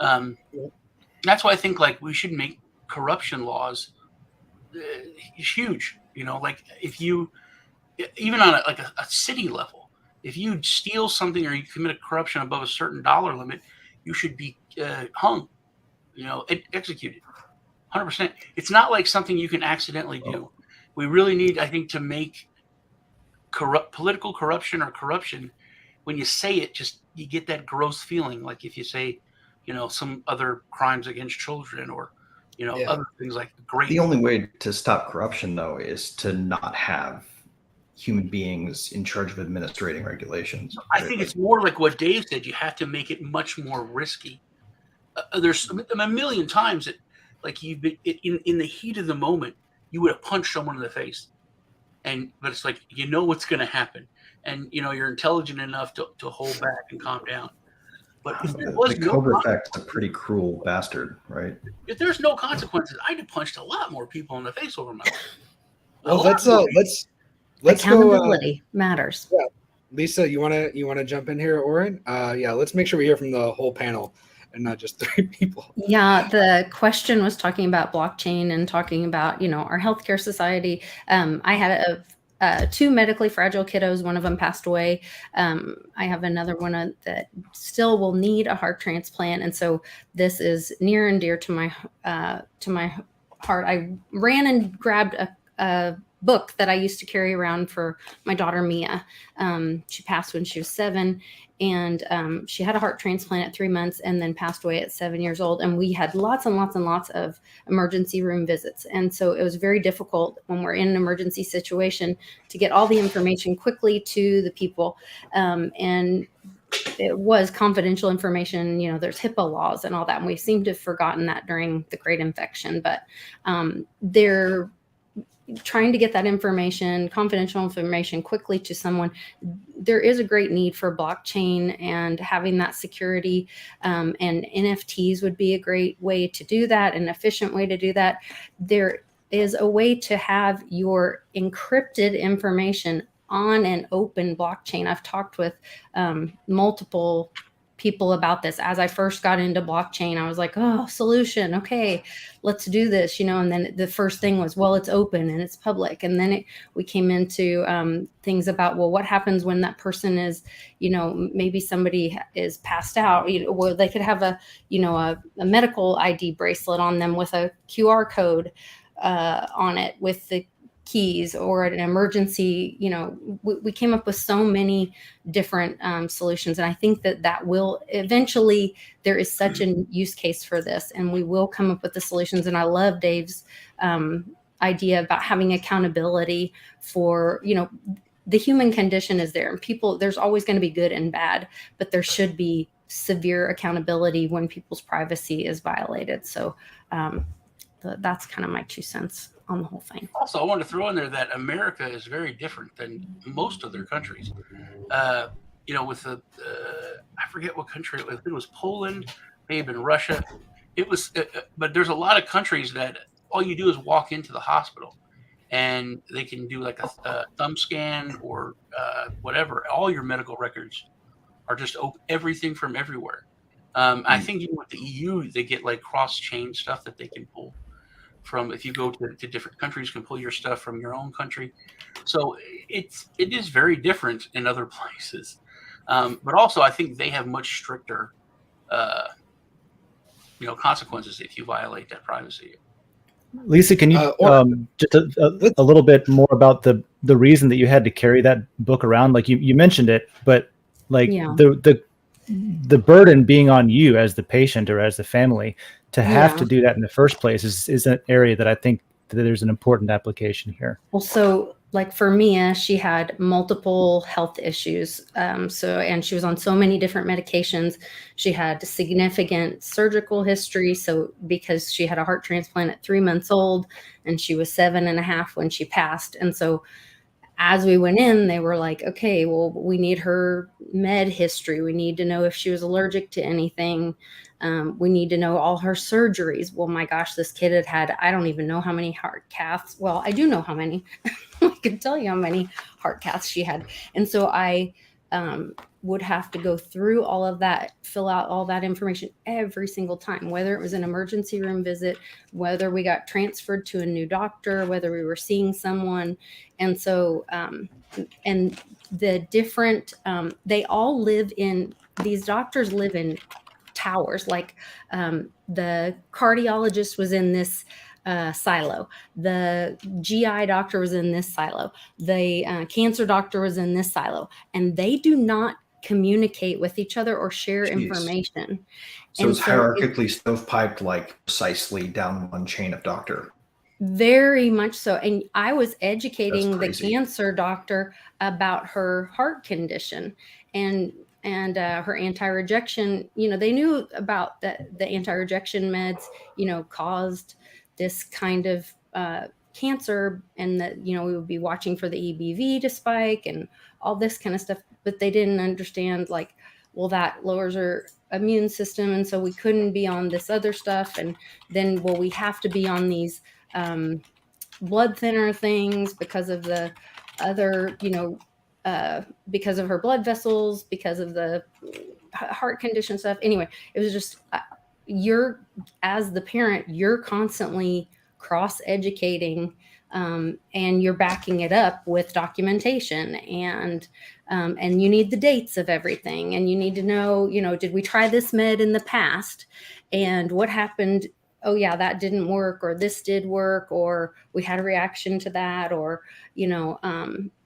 That's why I think we should make corruption laws huge. If you, even on a city level, if you steal something or you commit a corruption above a certain dollar limit, you should be hung, executed 100%. It's not like something you can accidentally do. We really need, I think, to make political corruption or corruption, when you say it, you get that gross feeling. Like if you say, some other crimes against children or, other things like great. The only way to stop corruption, though, is to not have human beings in charge of administrating regulations. I think it's more like what Dave said. You have to make it much more risky. There's a million times that, you've been in the heat of the moment, you would have punched someone in the face. But it's like, what's going to happen. And, you're intelligent enough to hold back and calm down. But if there was the Cobra Effect's a pretty cruel bastard, right? If there's no consequences, I'd have punched a lot more people in the face over my life. Well, let's accountability matters. Yeah. Lisa, you wanna jump in here, Oren? Let's make sure we hear from the whole panel and not just 3 people. Yeah, the question was talking about blockchain and talking about, our healthcare society. I had 2 medically fragile kiddos. One of them passed away. I have another one that still will need a heart transplant. And so this is near and dear to my heart. I ran and grabbed a book that I used to carry around for my daughter, Mia. She passed when she was 7. And she had a heart transplant at 3 months and then passed away at 7 years old. And we had lots and lots and lots of emergency room visits. And so it was very difficult when we're in an emergency situation to get all the information quickly to the people. And it was confidential information. There's HIPAA laws and all that. And we seem to have forgotten that during the Great Infection. But they're trying to get that information, confidential information, quickly to someone. There is a great need for blockchain and having that security, and NFTs would be a great way to do that, an efficient way to do that. There is a way to have your encrypted information on an open blockchain. I've talked with multiple people about this. As I first got into blockchain, I was like, solution. Okay, let's do this, and then the first thing was, well, it's open and it's public. And then we came into things about, well, what happens when that person is, maybe somebody is passed out, well, they could have a medical ID bracelet on them with a QR code. on it with the keys, or an emergency. We came up with so many different solutions, and I think that will eventually, there is such a use case for this, and we will come up with the solutions. And I love Dave's idea about having accountability for, the human condition is there, and people, there's always going to be good and bad, but there should be severe accountability when people's privacy is violated. So that's kind of my 2 cents on the whole thing. Also, I want to throw in there that America is very different than most of their countries. With the I forget what country it was. It was Poland, maybe in Russia. It was, but there's a lot of countries that all you do is walk into the hospital, and they can do like a thumb scan or whatever. All your medical records are just everything from everywhere. I think even with the EU, they get like cross-chain stuff that they can pull from. If you go to different countries, you can pull your stuff from your own country. So it is very different in other places. But also, I think they have much stricter, consequences if you violate that privacy. Lisa, can you just a little bit more about the reason that you had to carry that book around? Like you mentioned it, but like the burden being on you as the patient or as the family to have to do that in the first place is an area that I think that there's an important application here. Well, so like for Mia, she had multiple health issues. And she was on so many different medications. She had significant surgical history. So because she had a heart transplant at 3 months old, and she was 7.5 when she passed. And so as we went in, they were like, okay, well, we need her med history. We need to know if she was allergic to anything. We need to know all her surgeries. Well, my gosh, this kid had, I don't even know how many heart caths. Well, I do know how many. I can tell you how many heart caths she had. And so I would have to go through all of that, fill out all that information every single time, whether it was an emergency room visit, whether we got transferred to a new doctor, whether we were seeing someone. And so, and the different, they all live in, these doctors live in towers. Like the cardiologist was in this silo, the GI doctor was in this silo, the cancer doctor was in this silo, and they do not communicate with each other or share information. So it's hierarchically stovepiped, like precisely down one chain of doctor. Very much so. And I was educating the cancer doctor about her heart condition and her anti-rejection. They knew about the anti-rejection meds, caused this kind of cancer, and that, we would be watching for the EBV to spike and all this kind of stuff. But they didn't understand, like, well, that lowers her immune system, and so we couldn't be on this other stuff. And then, well, we have to be on these blood thinner things because of the other, because of her blood vessels, because of the heart condition stuff. Anyway, it was just, as the parent, you're constantly cross-educating, and you're backing it up with documentation, and you need the dates of everything, and you need to know, did we try this med in the past, and what happened? Oh yeah, that didn't work, or this did work, or we had a reaction to that, or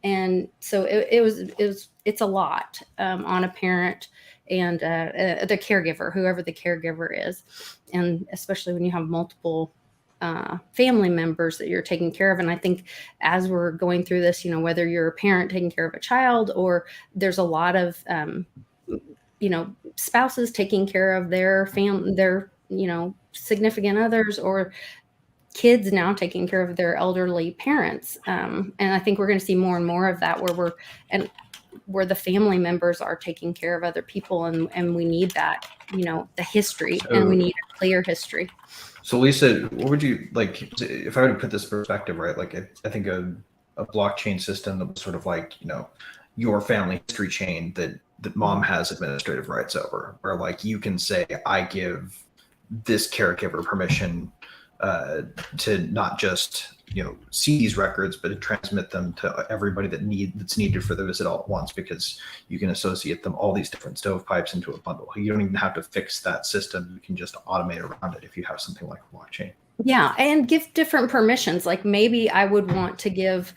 and so it's a lot on a parent and the caregiver, whoever the caregiver is, and especially when you have multiple family members that you're taking care of. And I think as we're going through this, whether you're a parent taking care of a child, or there's a lot of spouses taking care of their family, their significant others, or kids now taking care of their elderly parents. And I think we're going to see more and more of that, where the family members are taking care of other people, and we need that, the history, and we need a clear history. So Lisa, what would you like, if I were to put this perspective, right? Like I think a blockchain system that was sort of like, your family history chain that mom has administrative rights over, where like you can say, I give this caregiver permission to not just see these records, but to transmit them to everybody that's needed for the visit all at once, because you can associate them, all these different stovepipes, into a bundle. You don't even have to fix that system. You can just automate around it if you have something like a blockchain. Yeah, and give different permissions. Like maybe I would want to give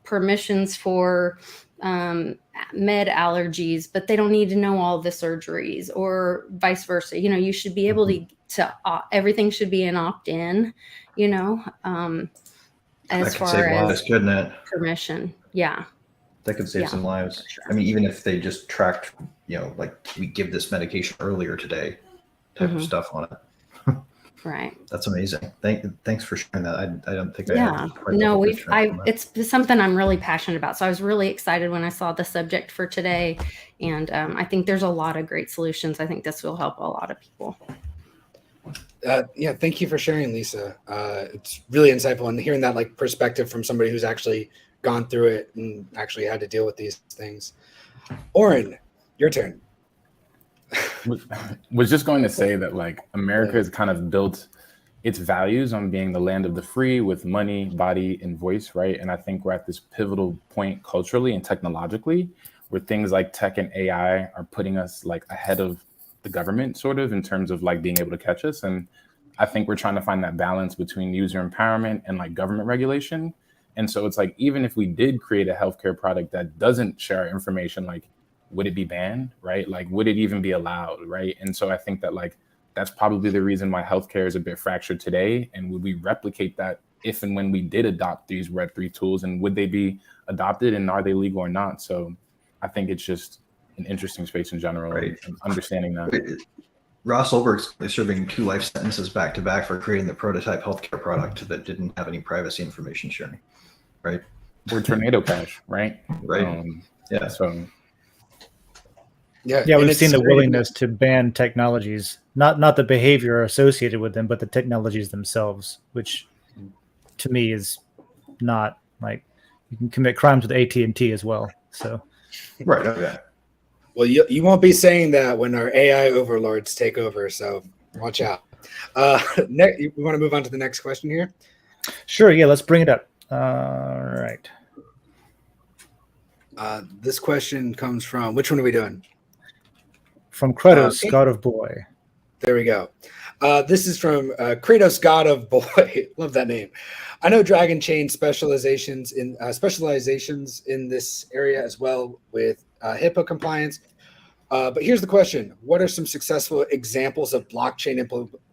permissions for med allergies, but they don't need to know all the surgeries, or vice versa. You know, you should be able to everything should be an opt-in, you know, as That could far save as lives, couldn't it? permission. Yeah. That could save Yeah, some lives. for sure. I mean, even if they just tracked, you know, like we give this medication earlier today type of stuff on it. Right. That's amazing. Thanks for sharing that. I don't think I Yeah. had quite No, the picture on that. it's something I'm really passionate about. So I was really excited when I saw the subject for today. And I think there's a lot of great solutions. I think this will help a lot of people. Yeah, thank you for sharing, Lisa. It's really insightful, and hearing that like perspective from somebody who's actually gone through it and actually had to deal with these things. Oren, your turn. Was just going to say that like America has kind of built its values on being the land of the free with money, body, and voice, right? And I think we're at this pivotal point culturally and technologically where things like tech and AI are putting us like ahead of the government sort of in terms of like being able to catch us. And I think we're trying to find that balance between user empowerment and like government regulation. And so it's like, even if we did create a healthcare product that doesn't share information, like, would it be banned, right? Like, would it even be allowed, right? And so I think that like, that's probably the reason why healthcare is a bit fractured today. And would we replicate that if and when we did adopt these Web3 tools, and would they be adopted, and are they legal or not? So I think it's just an interesting space in general, Right. and understanding that. Ross Ulbricht is serving 2 life sentences back to back for creating the prototype healthcare product that didn't have any privacy information sharing, right? Or tornado crash, right? Right. Yeah. So Yeah, We've seen the willingness to ban technologies, not the behavior associated with them, but the technologies themselves, which to me is not like, you can commit crimes with AT&T as well. So Right. Okay. Well, you won't be saying that when our AI overlords take over, so watch out. We want to move on to the next question here? sure, yeah, let's bring it up. All right. This question comes from, which one are we doing? From Kratos, God of Boy. There we go. This is from Kratos, God of Boy. Love that name. I know Dragon Chain specializations in this area as well with HIPAA compliance. But here's the question: what are some successful examples of blockchain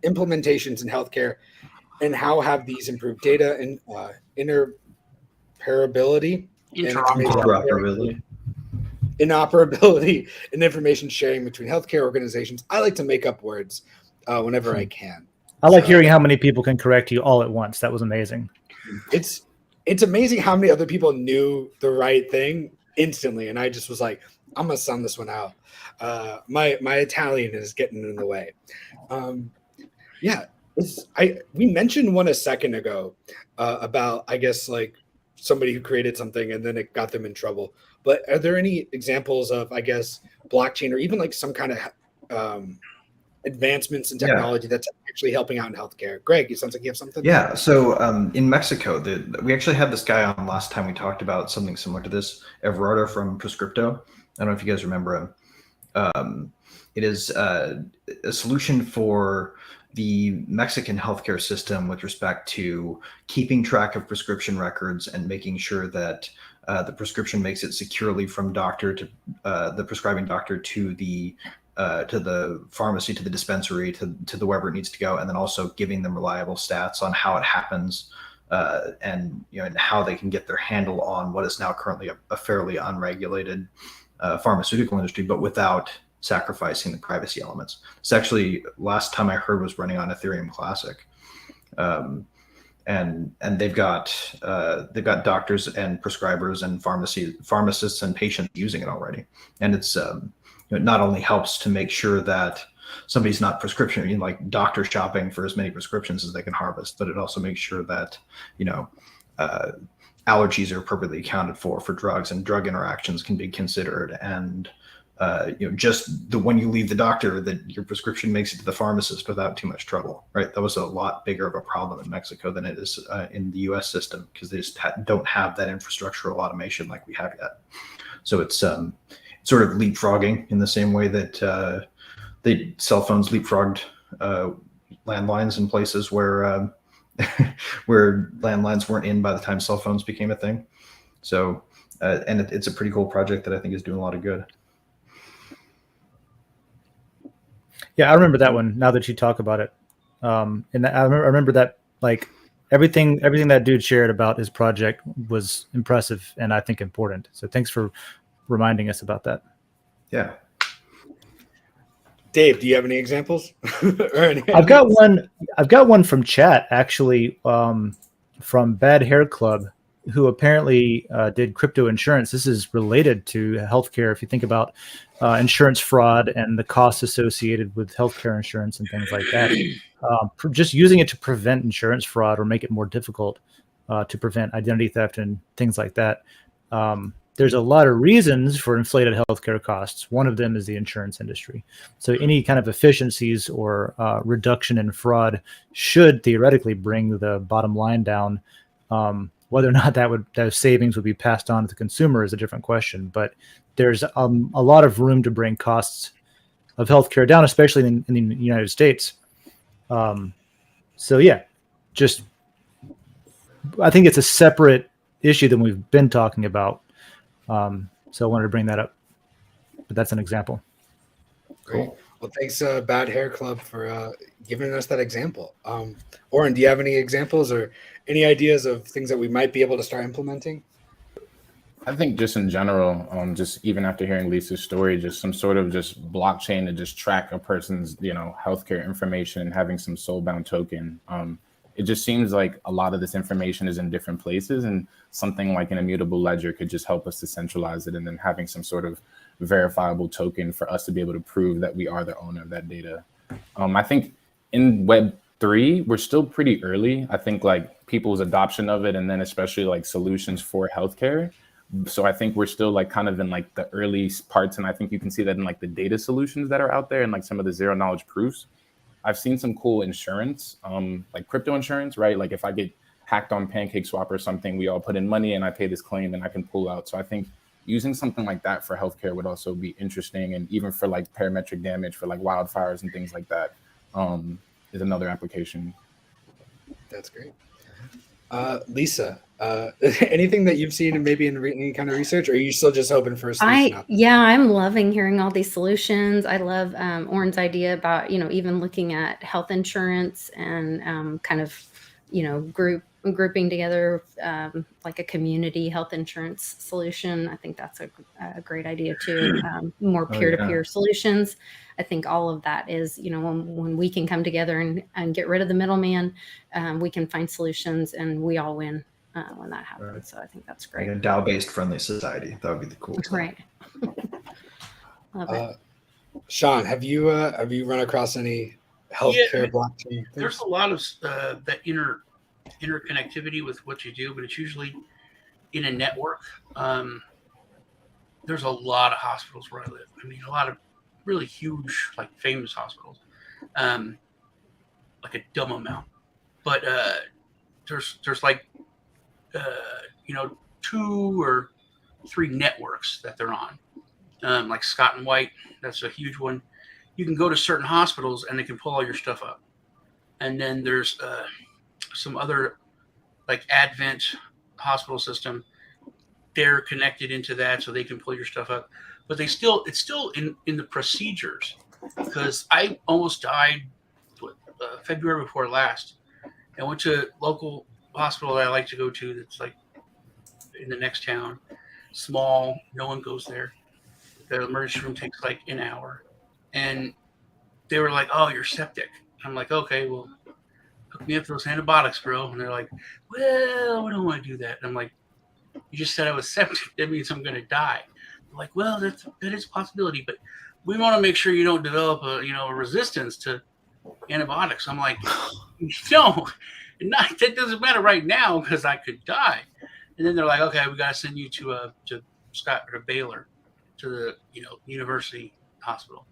implementations in healthcare, and how have these improved data and interoperability and information sharing between healthcare organizations? I like to make up words whenever I can. I like hearing how many people can correct you all at once. That was amazing. It's amazing how many other people knew the right thing instantly, and I just was like, I'm gonna sound this one out. My Italian is getting in the way. We mentioned one a second ago about, I guess, like somebody who created something and then it got them in trouble. But are there any examples of, I guess, blockchain or even like some kind of advancements in technology that's actually helping out in healthcare? Greg, it sounds like you have something. Yeah. So in Mexico, we actually had this guy on last time we talked about something similar to this, Everardo from Prescripto. I don't know if you guys remember him. It is a solution for the Mexican healthcare system with respect to keeping track of prescription records and making sure that the prescription makes it securely from doctor to the prescribing doctor to the pharmacy, to the dispensary, to the wherever it needs to go, and then also giving them reliable stats on how it happens, and how they can get their handle on what is now currently a fairly unregulated pharmaceutical industry, but without sacrificing the privacy elements. It's actually, last time I heard, was running on Ethereum Classic, and they've got doctors and prescribers and pharmacists and patients using it already, and it's it not only helps to make sure that somebody's not like doctor shopping for as many prescriptions as they can harvest, but it also makes sure that allergies are appropriately accounted for drugs, and drug interactions can be considered, and just when you leave the doctor, that your prescription makes it to the pharmacist without too much trouble, right? That was a lot bigger of a problem in Mexico than it is in the U.S. system, because they just don't have that infrastructural automation like we have yet. So it's sort of leapfrogging in the same way that the cell phones leapfrogged landlines in places where where landlines weren't in by the time cell phones became a thing. So, and it's a pretty cool project that I think is doing a lot of good. Yeah, I remember that one. Now that you talk about it, and I remember that, like, everything that dude shared about his project was impressive and I think important. So thanks for reminding us about that. Yeah. Dave, do you have any examples? Or any I've got one from chat, actually, from Bad Hair Club, who apparently did crypto insurance. This is related to healthcare. If you think about insurance fraud and the costs associated with healthcare insurance and things like that, just using it to prevent insurance fraud or make it more difficult to prevent identity theft and things like that. There's a lot of reasons for inflated healthcare costs. One of them is the insurance industry. So any kind of efficiencies or reduction in fraud should theoretically bring the bottom line down. Whether or not those savings would be passed on to the consumer is a different question. But there's a lot of room to bring costs of healthcare down, especially in the United States. So yeah, just I think it's a separate issue than we've been talking about. So I wanted to bring that up, but that's an example. Great. Well, thanks, Bad Hair Club, for giving us that example. Oren, do you have any examples or any ideas of things that we might be able to start implementing? I think just in general, just even after hearing Lisa's story, just some sort of just blockchain to just track a person's, healthcare information and having some soul-bound token. It just seems like a lot of this information is in different places, and something like an immutable ledger could just help us to centralize it, and then having some sort of verifiable token for us to be able to prove that we are the owner of that data. I think in Web3, we're still pretty early. I think like people's adoption of it, and then especially like solutions for healthcare. So I think we're still like kind of in like the early parts, and I think you can see that in like the data solutions that are out there and like some of the zero knowledge proofs. I've seen some cool insurance, like crypto insurance, right? Like if I get hacked on PancakeSwap or something, we all put in money and I pay this claim and I can pull out. So I think using something like that for healthcare would also be interesting. And even for like parametric damage for like wildfires and things like that is another application. That's great. Lisa, anything that you've seen maybe in any kind of research, or are you still just hoping for a solution? I'm loving hearing all these solutions. I love Oren's idea about, even looking at health insurance and kind of, grouping together like a community health insurance solution. I think that's a great idea too. More peer-to-peer solutions. I think all of that is, when we can come together and get rid of the middleman, we can find solutions and we all win when that happens. Right. So I think that's great. Like a DAO-based friendly society. That would be the coolest. Right. Love it. Sean, have you run across any healthcare blockchain things? There's a lot of that interconnectivity with what you do, but it's usually in a network. There's a lot of hospitals where I live. I mean, a lot of really huge, like famous hospitals, like a dumb amount. But there's like 2 or 3 networks that they're on, like Scott and White. That's a huge one. You can go to certain hospitals and they can pull all your stuff up. And then there's some other, like Advent hospital system. They're connected into that, so they can pull your stuff up. But it's still in the procedures, because I almost died February before last. I went to a local hospital that I like to go to that's like in the next town. Small, no one goes there. The emergency room takes like an hour. And they were like, "Oh, you're septic." I'm like, "Okay, well, hook me up those antibiotics, bro." And they're like, "Well, we don't want to do that." And I'm like, "You just said I was septic. That means I'm going to die." They're like, "Well, that is a possibility, but we want to make sure you don't develop a resistance to antibiotics." I'm like, "No, that doesn't matter right now because I could die." And then they're like, "Okay, we got to send you to Scott or to Baylor, to the university hospital,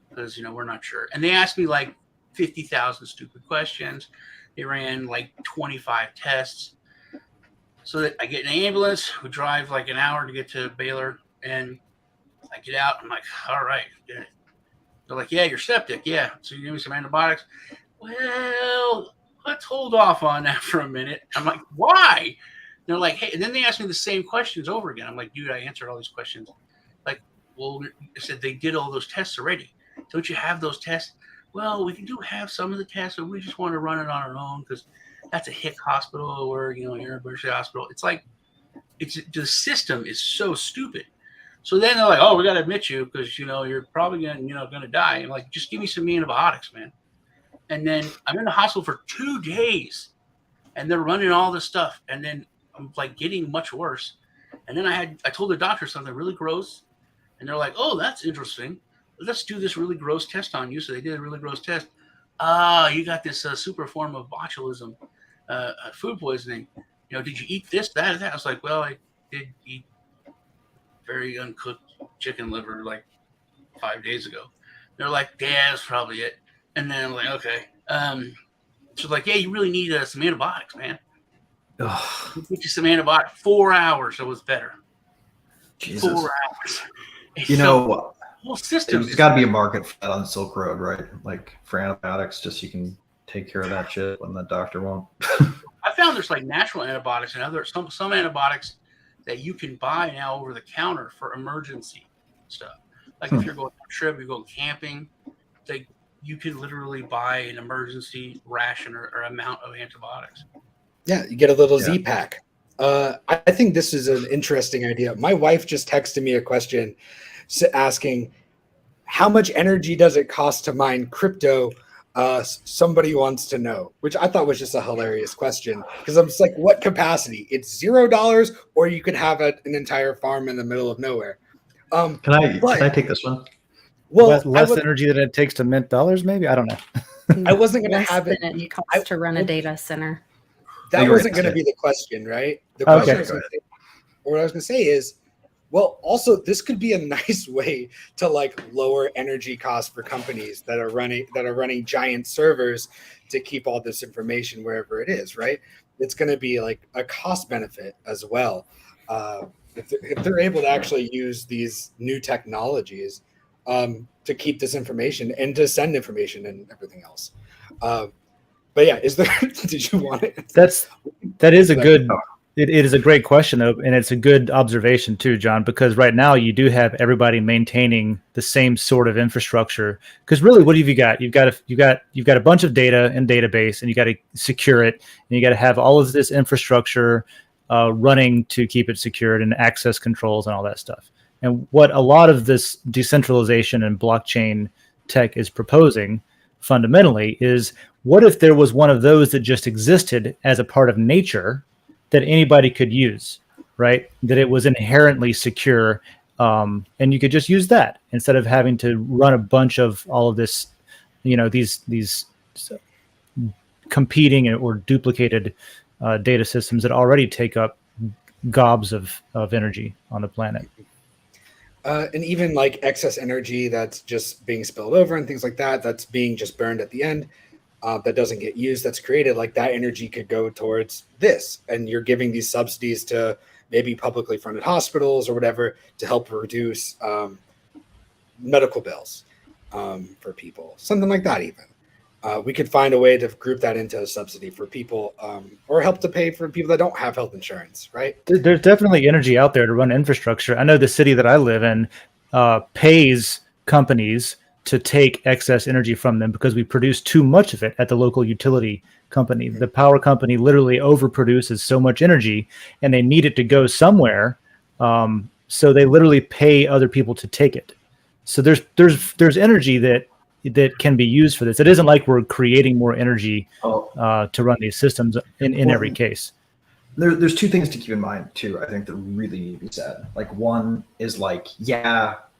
because we're not sure." And they asked me like 50,000 stupid questions. They ran like 25 tests. So that I get in an ambulance, we drive like an hour to get to Baylor, and I get out. I'm like, "All right." They're like, "Yeah, you're septic. Yeah. So you give me some antibiotics." well, let's hold off on that for a minute. I'm like, why? They're like, hey, and then they asked me the same questions over again. I'm like, dude, I answered all these questions. Like, well, I said they did all those tests already. Don't you have those tests? Well, we do have some of the tests, but we just want to run it on our own because that's a HIC hospital or, university hospital. It's like, the system is so stupid. So then they're like, oh, we got to admit you because, you're probably going to die. I'm like, just give me some antibiotics, man. And then I'm in the hospital for 2 days and they're running all this stuff. And then I'm like getting much worse. And then I told the doctor something really gross. And they're like, oh, that's interesting. Let's do this really gross test on you. So they did a really gross test. You got this super form of botulism, food poisoning. Did you eat this, that, and that? I was like, well, I did eat very uncooked chicken liver like 5 days ago. They're like, yeah, that's probably it. And then I'm like, okay. So like, yeah, you really need some antibiotics, man. We'll get you some antibiotics. 4 hours, so it was better. Jesus. 4 hours. The whole system. There's got to be a market for that on Silk Road, right? Like for antibiotics, just so you can take care of that shit when the doctor won't. I found there's like natural antibiotics and other some antibiotics that you can buy now over the counter for emergency stuff. Like if you're going on a trip, you're going camping, you can literally buy an emergency ration or amount of antibiotics. Yeah, you get a little Z-Pack. I think this is an interesting idea. My wife just texted me a question asking, how much energy does it cost to mine crypto? Somebody wants to know, which I thought was just a hilarious question because I'm just like, what capacity? It's $0, or you could have an entire farm in the middle of nowhere. Can I take this one? Well, less energy than it takes to mint dollars, maybe. I don't know. I wasn't going to have it. It costs to run a data center. That wasn't going to be the question, right? The question what I was going to say is, well, also this could be a nice way to like lower energy costs for companies that are running giant servers to keep all this information wherever it is, right? It's going to be like a cost benefit as well. If they're able to actually use these new technologies to keep this information and to send information and everything else. But yeah, did you want it? That is a good, it is a great question though. And it's a good observation too, John, because right now you do have everybody maintaining the same sort of infrastructure. Because really, what have you got? You've got a bunch of data in database and you got to secure it. And you got to have all of this infrastructure running to keep it secured and access controls and all that stuff. And what a lot of this decentralization and blockchain tech is proposing fundamentally is, what if there was one of those that just existed as a part of nature that anybody could use, right? That it was inherently secure, and you could just use that instead of having to run a bunch of all of this, these competing or duplicated data systems that already take up gobs of energy on the planet. And even like excess energy that's just being spilled over and things like that, that's being just burned at the end, that doesn't get used, that's created, like that energy could go towards this. And you're giving these subsidies to maybe publicly funded hospitals or whatever to help reduce medical bills for people, something like that even. We could find a way to group that into a subsidy for people or help to pay for people that don't have health insurance, right? There's definitely energy out there to run infrastructure. I know the city that I live in pays companies to take excess energy from them because we produce too much of it at the local utility company. The power company literally overproduces so much energy and they need it to go somewhere. So they literally pay other people to take it. So there's energy that can be used for this. It isn't like we're creating more energy to run these systems in every case. There's two things to keep in mind too, I think, that really need to be said. Like, one is like,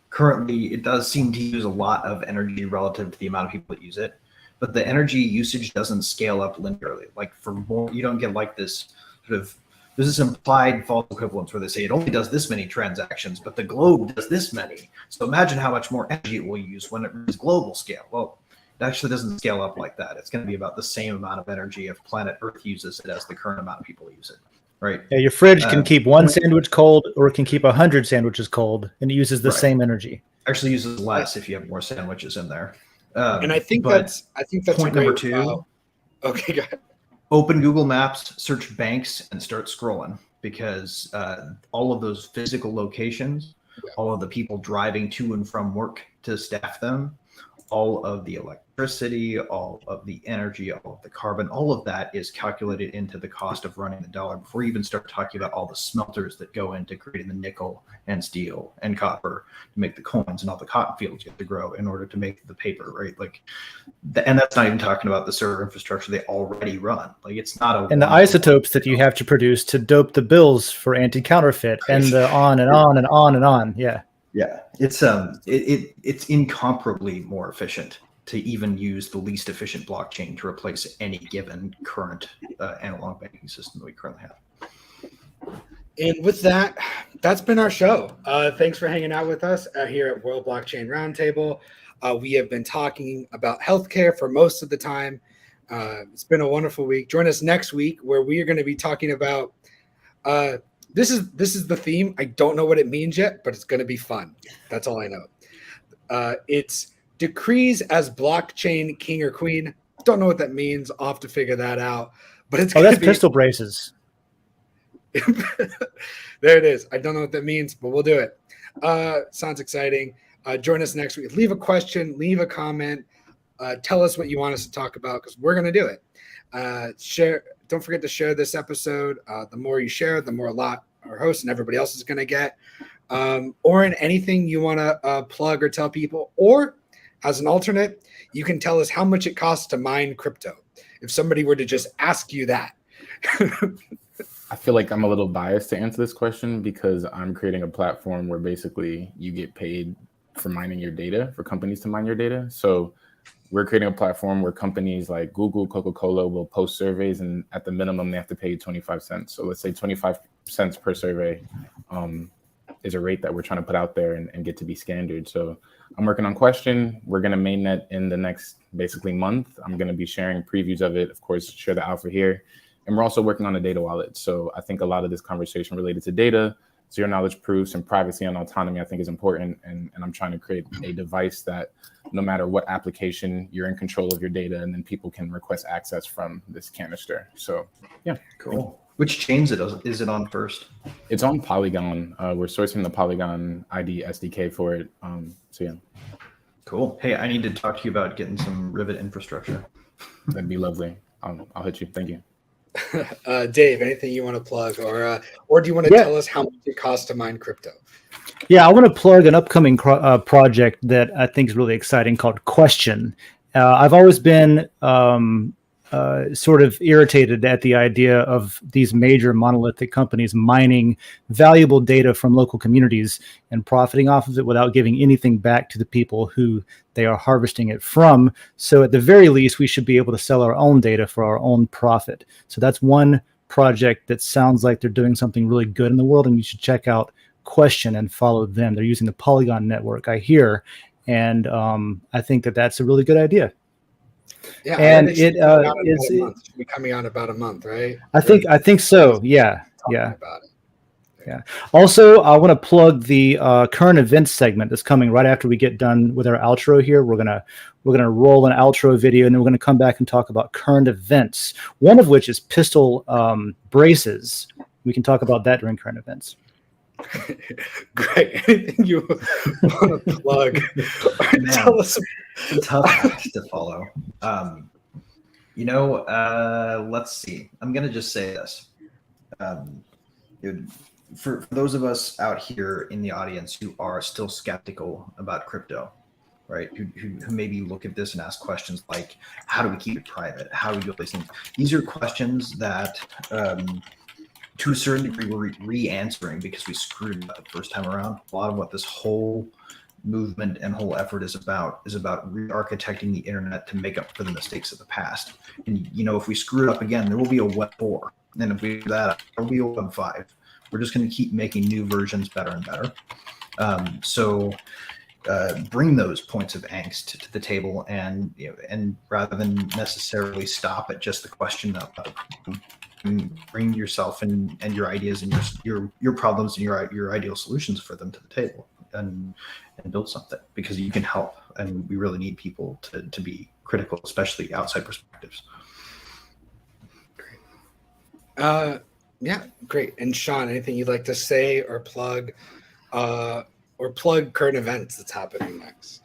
currently it does seem to use a lot of energy relative to the amount of people that use it, but the energy usage doesn't scale up linearly. Like for more, you don't get like this sort of, there's this implied false equivalence where they say it only does this many transactions, but the globe does this many. So imagine how much more energy it will use when it is global scale. Well, it actually doesn't scale up like that. It's going to be about the same amount of energy if planet Earth uses it as the current amount of people use it, right? Yeah, your fridge can keep one sandwich cold, or it can keep 100 sandwiches cold, and it uses the same energy. Actually uses less if you have more sandwiches in there. And I think but that's point a great, number two. Okay, go ahead. Open Google Maps, search banks, and start scrolling, because all of those physical locations, all of the people driving to and from work to staff them, all of the electricity, all of the energy, all of the carbon, all of that is calculated into the cost of running the dollar before you even start talking about all the smelters that go into creating the nickel and steel and copper to make the coins and all the cotton fields you have to grow in order to make the paper, right? Like, and that's not even talking about the server infrastructure they already run. Like, it's not a And the isotopes that you have to produce to dope the bills for anti-counterfeit, and the on and on and on and on. Yeah. Yeah, it's it's incomparably more efficient to even use the least efficient blockchain to replace any given current analog banking system that we currently have. And with that, that's been our show. Thanks for hanging out with us here at World Blockchain Roundtable. We have been talking about healthcare for most of the time. It's been a wonderful week. Join us next week, where we are going to be talking about this is the theme. I don't know what it means yet, but it's going to be fun. That's all I know. It's decrees as blockchain king or queen. Don't know what that means. I'll have to figure that out. But it's that's pistol braces. There it is. I don't know what that means, but we'll do it. Sounds exciting. Join us next week. Leave a question. Leave a comment. Tell us what you want us to talk about, because we're going to do it. Share. Don't forget to share this episode. The more you share, the more our host and everybody else is going to get. Or in anything you want to plug or tell people. Or as an alternate, you can tell us how much it costs to mine crypto. If somebody were to just ask you that. I feel like I'm a little biased to answer this question, because I'm creating a platform where basically you get paid for mining your data, for companies to mine your data. So we're creating a platform where companies like Google, Coca-Cola will post surveys, and at the minimum, they have to pay 25 cents. So let's say 25 cents per survey is a rate that we're trying to put out there and get to be standard. So I'm working on Question. We're going to mainnet in the next basically month. I'm going to be sharing previews of it, of course, share the alpha here. And we're also working on a data wallet. So I think a lot of this conversation related to data, zero knowledge proofs, and privacy and autonomy, I think is important. And I'm trying to create a device that no matter what application, you're in control of your data, and then people can request access from this canister. So yeah. Cool. Which chains is it on first? It's on Polygon. We're sourcing the Polygon ID SDK for it. So yeah. Cool. Hey, I need to talk to you about getting some Rivet infrastructure. That'd be lovely. I'll hit you. Thank you. Dave, anything you want to plug, or do you want to tell us how much it costs to mine crypto? Yeah, I want to plug an upcoming project that I think is really exciting called Question. I've always been sort of irritated at the idea of these major monolithic companies mining valuable data from local communities and profiting off of it without giving anything back to the people who they are harvesting it from. So at the very least, we should be able to sell our own data for our own profit. So that's one project that sounds like they're doing something really good in the world, and you should check out Question and follow them. They're using the Polygon network, I hear, and I think that that's a really good idea. Yeah, and it should be coming out about a month, right? I think so. Yeah. About it. Yeah. Also, I want to plug the current events segment that's coming right after we get done with our outro here. We're gonna roll an outro video, and then we're gonna come back and talk about current events. One of which is pistol braces. We can talk about that during current events. Great. Anything you want to plug? Tell us. Tough act to follow. Let's see. I'm gonna just say this. For those of us out here in the audience who are still skeptical about crypto, right? Who maybe look at this and ask questions like, how do we keep it private? How do we do these things? These are questions that to a certain degree we're re-answering because we screwed it up the first time around. A lot of what this whole movement and whole effort is about re-architecting the internet to make up for the mistakes of the past. And if we screw it up again, there will be a Web 4. And if we do that, there will be a Web 5. We're just going to keep making new versions better and better. So bring those points of angst to the table, and rather than necessarily stop at just the question of bring yourself and your ideas and your problems and your ideal solutions for them to the table and build something, because you can help, and we really need people to be critical, especially outside perspectives. Yeah, great. And Sean, anything you'd like to say or plug current events that's happening next?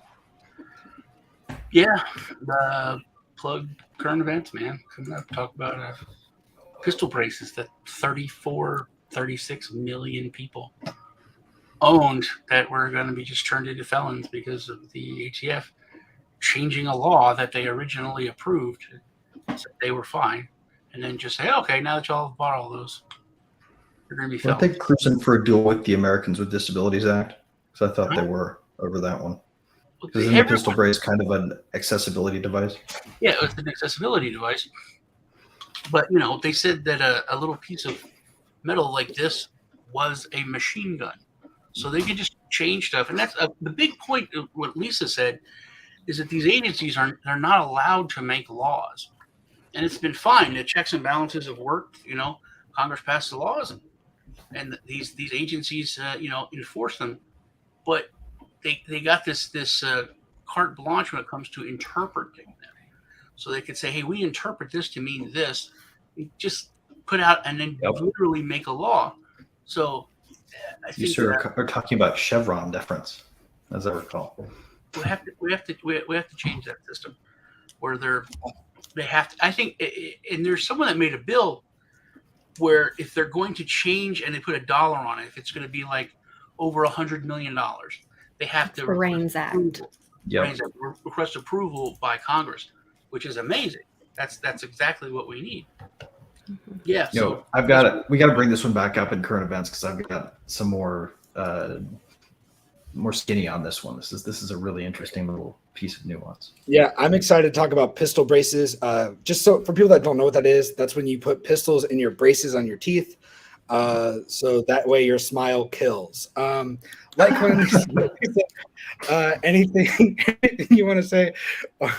Yeah, plug current events, man. Coming up, talk about pistol braces that 36 million people owned that were going to be just turned into felons because of the ATF changing a law that they originally approved. So they were fine. And then just say, okay, now that y'all have bought all those, you're going to be felons. Weren't they cruising for a deal with the Americans with Disabilities Act? Because I thought they were over that one. Isn't the pistol brace kind of an accessibility device? Yeah, it's an accessibility device. But, they said that a little piece of metal like this was a machine gun. So they could just change stuff. And that's the big point of what Lisa said, is that these agencies are not allowed to make laws. And it's been fine. The checks and balances have worked. Congress passed the laws, and these agencies, enforce them. But they got this carte blanche when it comes to interpreting them. So they could say, hey, we interpret this to mean this. We just put out and then literally make a law. So I think you sir are talking about Chevron deference, as I recall. We have to change that system where they have to. I think, and there's someone that made a bill where if they're going to change and they put a dollar on it, if it's going to be like over $100 million, they have to Reins Act. Request approval by Congress, which is amazing. That's exactly what we need. Yeah. So we got to bring this one back up in current events, because I've got some more skinny on this one. This is a really interesting little piece of nuance. Yeah, I'm excited to talk about pistol braces. Just so for people that don't know what that is, that's when you put pistols in your braces on your teeth, so that way your smile kills. Like when anything you want to say or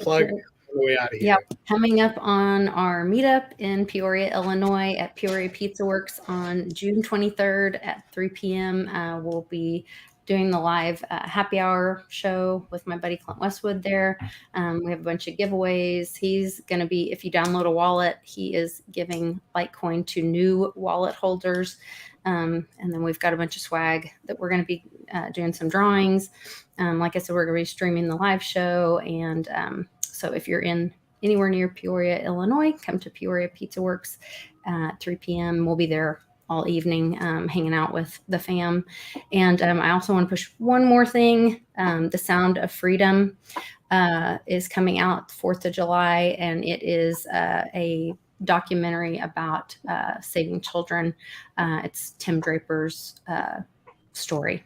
plug on the way out of here? Yeah, coming up on our meetup in Peoria, Illinois at Peoria Pizza Works on June 23rd at 3 p.m. We'll be doing the live happy hour show with my buddy Clint Westwood there. We have a bunch of giveaways. He's going to be, if you download a wallet, he is giving Litecoin to new wallet holders. And then we've got a bunch of swag that we're going to be doing some drawings. Like I said, we're going to be streaming the live show. And so if you're in anywhere near Peoria, Illinois, come to Peoria Pizza Works at 3 p.m. We'll be there all evening hanging out with the fam. And I also want to push one more thing. The Sound of Freedom is coming out 4th of July, and it is a documentary about saving children. It's Tim Draper's story.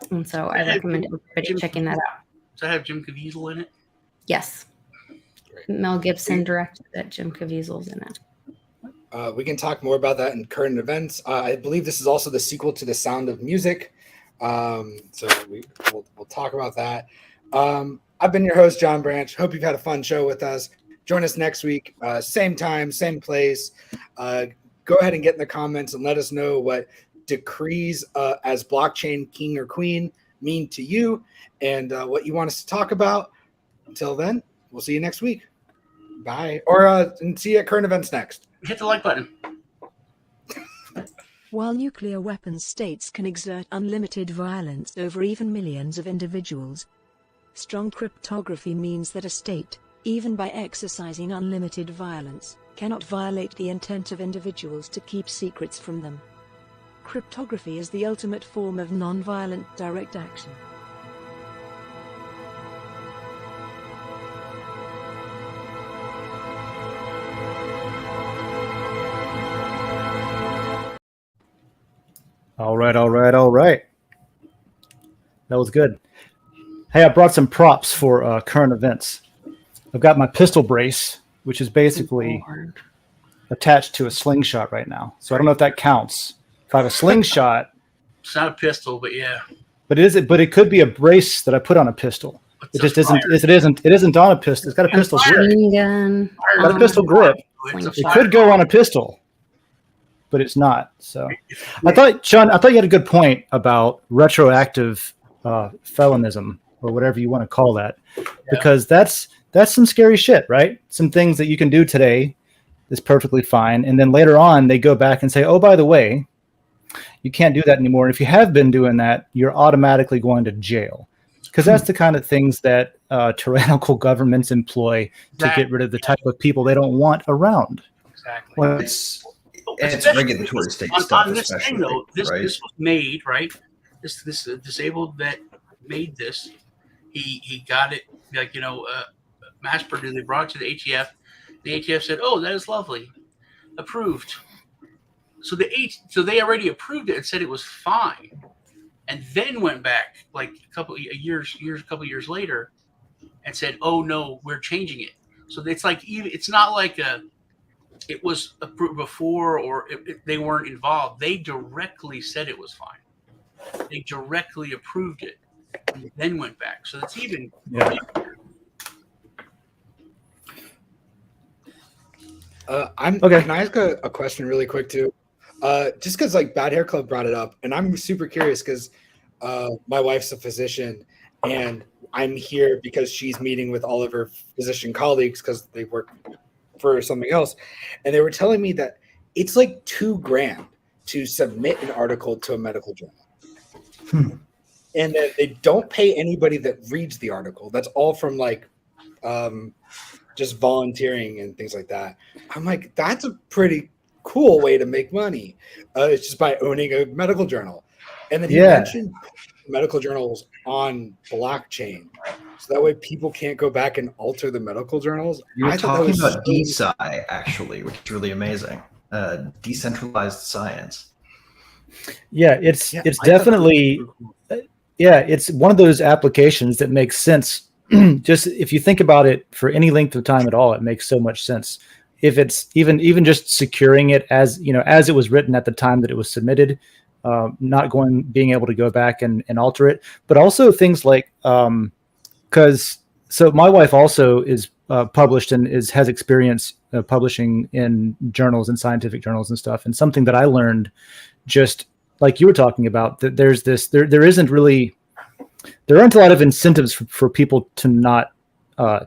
And so I recommend everybody checking that out. Does that have Jim Caviezel in it? Yes. Great. Mel Gibson directed it. Jim Caviezel's in it. We can talk more about that in current events. I believe this is also the sequel to The Sound of Music. So we'll talk about that. I've been your host, John Branch. Hope you've had a fun show with us. Join us next week, same time, same place. Go ahead and get in the comments and let us know what decrees as blockchain king or queen mean to you, and what you want us to talk about. Until then, we'll see you next week. Bye. Or and see you at current events next. Hit the like button. While nuclear weapons states can exert unlimited violence over even millions of individuals, strong cryptography means that a state, even by exercising unlimited violence, cannot violate the intent of individuals to keep secrets from them. Cryptography is the ultimate form of non-violent direct action. All right. That was good. Hey, I brought some props for current events. I've got my pistol brace, which is basically attached to a slingshot right now. So I don't know if that counts. If I have a slingshot, it's not a pistol, but yeah. But it could be a brace that I put on a pistol. It just isn't. It isn't on a pistol. It's got a pistol grip. Gun. Got a pistol grip. slingshot. It could go on a pistol, but it's not. So I thought, Sean, you had a good point about retroactive felonism, or whatever you want to call that, because that's some scary shit, right? Some things that you can do today is perfectly fine, and then later on they go back and say, oh, by the way, you can't do that anymore. And if you have been doing that, you're automatically going to jail, because that's the kind of things that tyrannical governments employ to get rid of the type of people they don't want around. Exactly. Well, it's regulatory state on, stuff, on this thing though. This right? this was made, right. This disabled vet made this. He got it, like, mass produced. They brought it to the ATF. The ATF said, "Oh, that is lovely, approved." So they already approved it and said it was fine, and then went back like a couple years later, and said, "Oh no, we're changing it." So it's like, it's not like it was approved before, or they weren't involved. They directly said it was fine. They directly approved it, and then went back. So it's even. Yeah. Okay. Can I ask a question really quick too? Just because like Bad Hair Club brought it up, and I'm super curious because my wife's a physician, and I'm here because she's meeting with all of her physician colleagues because they work for something else, and they were telling me that it's like $2,000 to submit an article to a medical journal, and that they don't pay anybody that reads the article. That's all from like just volunteering and things like that. I'm like, that's a pretty cool way to make money. It's just by owning a medical journal. And then he mentioned medical journals on blockchain, so that way people can't go back and alter the medical journals. You're talking about DeSci, actually, which is really amazing. Decentralized science. Yeah, it's definitely it's one of those applications that makes sense. Just if you think about it for any length of time at all, it makes so much sense. If it's even just securing it as it was written at the time that it was submitted, being able to go back and alter it, but also things like so my wife also is published and has experience publishing in journals and scientific journals and stuff. And something that I learned, just like you were talking about, that there aren't a lot of incentives for people to not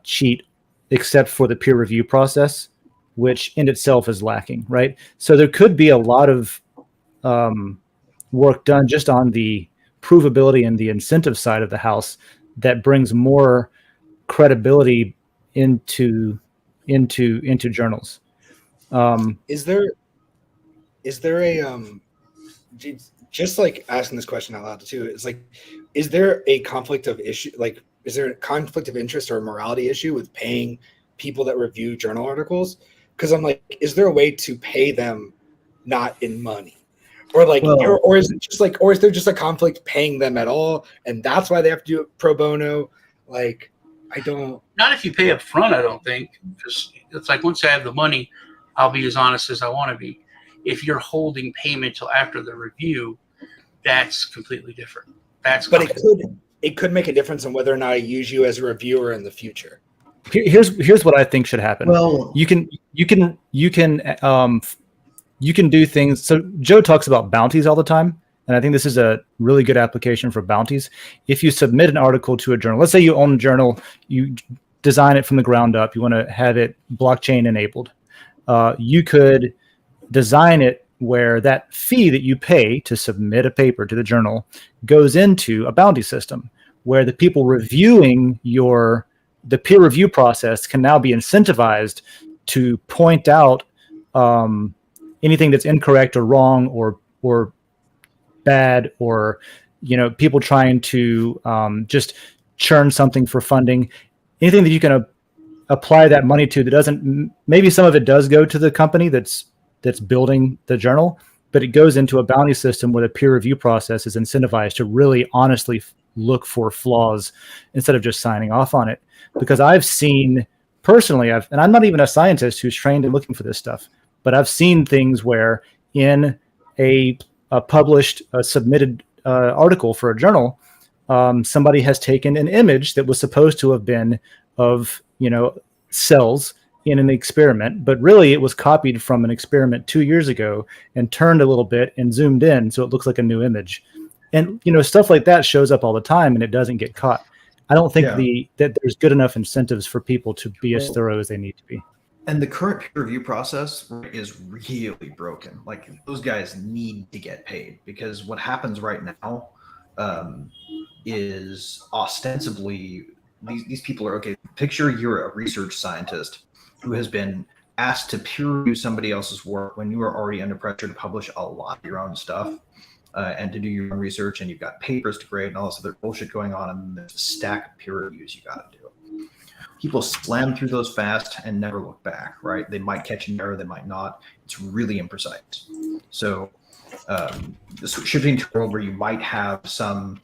cheat, except for the peer review process, which in itself is lacking, right? So there could be a lot of work done just on the provability and the incentive side of the house that brings more credibility into journals. Is there a just like asking this question out loud too, it's like, is there a conflict of issue? Like, is there a conflict of interest or a morality issue with paying people that review journal articles? Because I'm like, is there a way to pay them not in money, or like, or is it just like, or is there just a conflict paying them at all, and that's why they have to do it pro bono? Like, I don't. Not if you pay up front, I don't think. Because it's like, once I have the money, I'll be as honest as I want to be. If you're holding payment till after the review, that's completely different. But it could make a difference in whether or not I use you as a reviewer in the future. Here's what I think should happen. Well, you can do things. So Joe talks about bounties all the time, and I think this is a really good application for bounties. If you submit an article to a journal, let's say you own a journal, you design it from the ground up, you want to have it blockchain enabled. You could design it where that fee that you pay to submit a paper to the journal goes into a bounty system, where the people reviewing the peer review process can now be incentivized to point out anything that's incorrect or wrong or bad, or people trying to just churn something for funding. Anything that you can apply that money to that doesn't, maybe some of it does go to the company that's building the journal, but it goes into a bounty system where the peer review process is incentivized to really honestly look for flaws instead of just signing off on it. Because I've seen personally, and I'm not even a scientist who's trained in looking for this stuff, but I've seen things where in a published, submitted article for a journal, somebody has taken an image that was supposed to have been of cells in an experiment, but really it was copied from an experiment 2 years ago and turned a little bit and zoomed in so it looks like a new image. And stuff like that shows up all the time and it doesn't get caught. I don't think that there's good enough incentives for people to be as thorough as they need to be. And the current peer review process is really broken. Like, those guys need to get paid, because what happens right now is ostensibly these people are, okay, picture you're a research scientist who has been asked to peer review somebody else's work when you are already under pressure to publish a lot of your own stuff and to do your own research, and you've got papers to grade and all this other bullshit going on, and there's a stack of peer reviews you got to do. People slam through those fast and never look back, right? They might catch an error, they might not. It's really imprecise. So shifting to a world where you might have some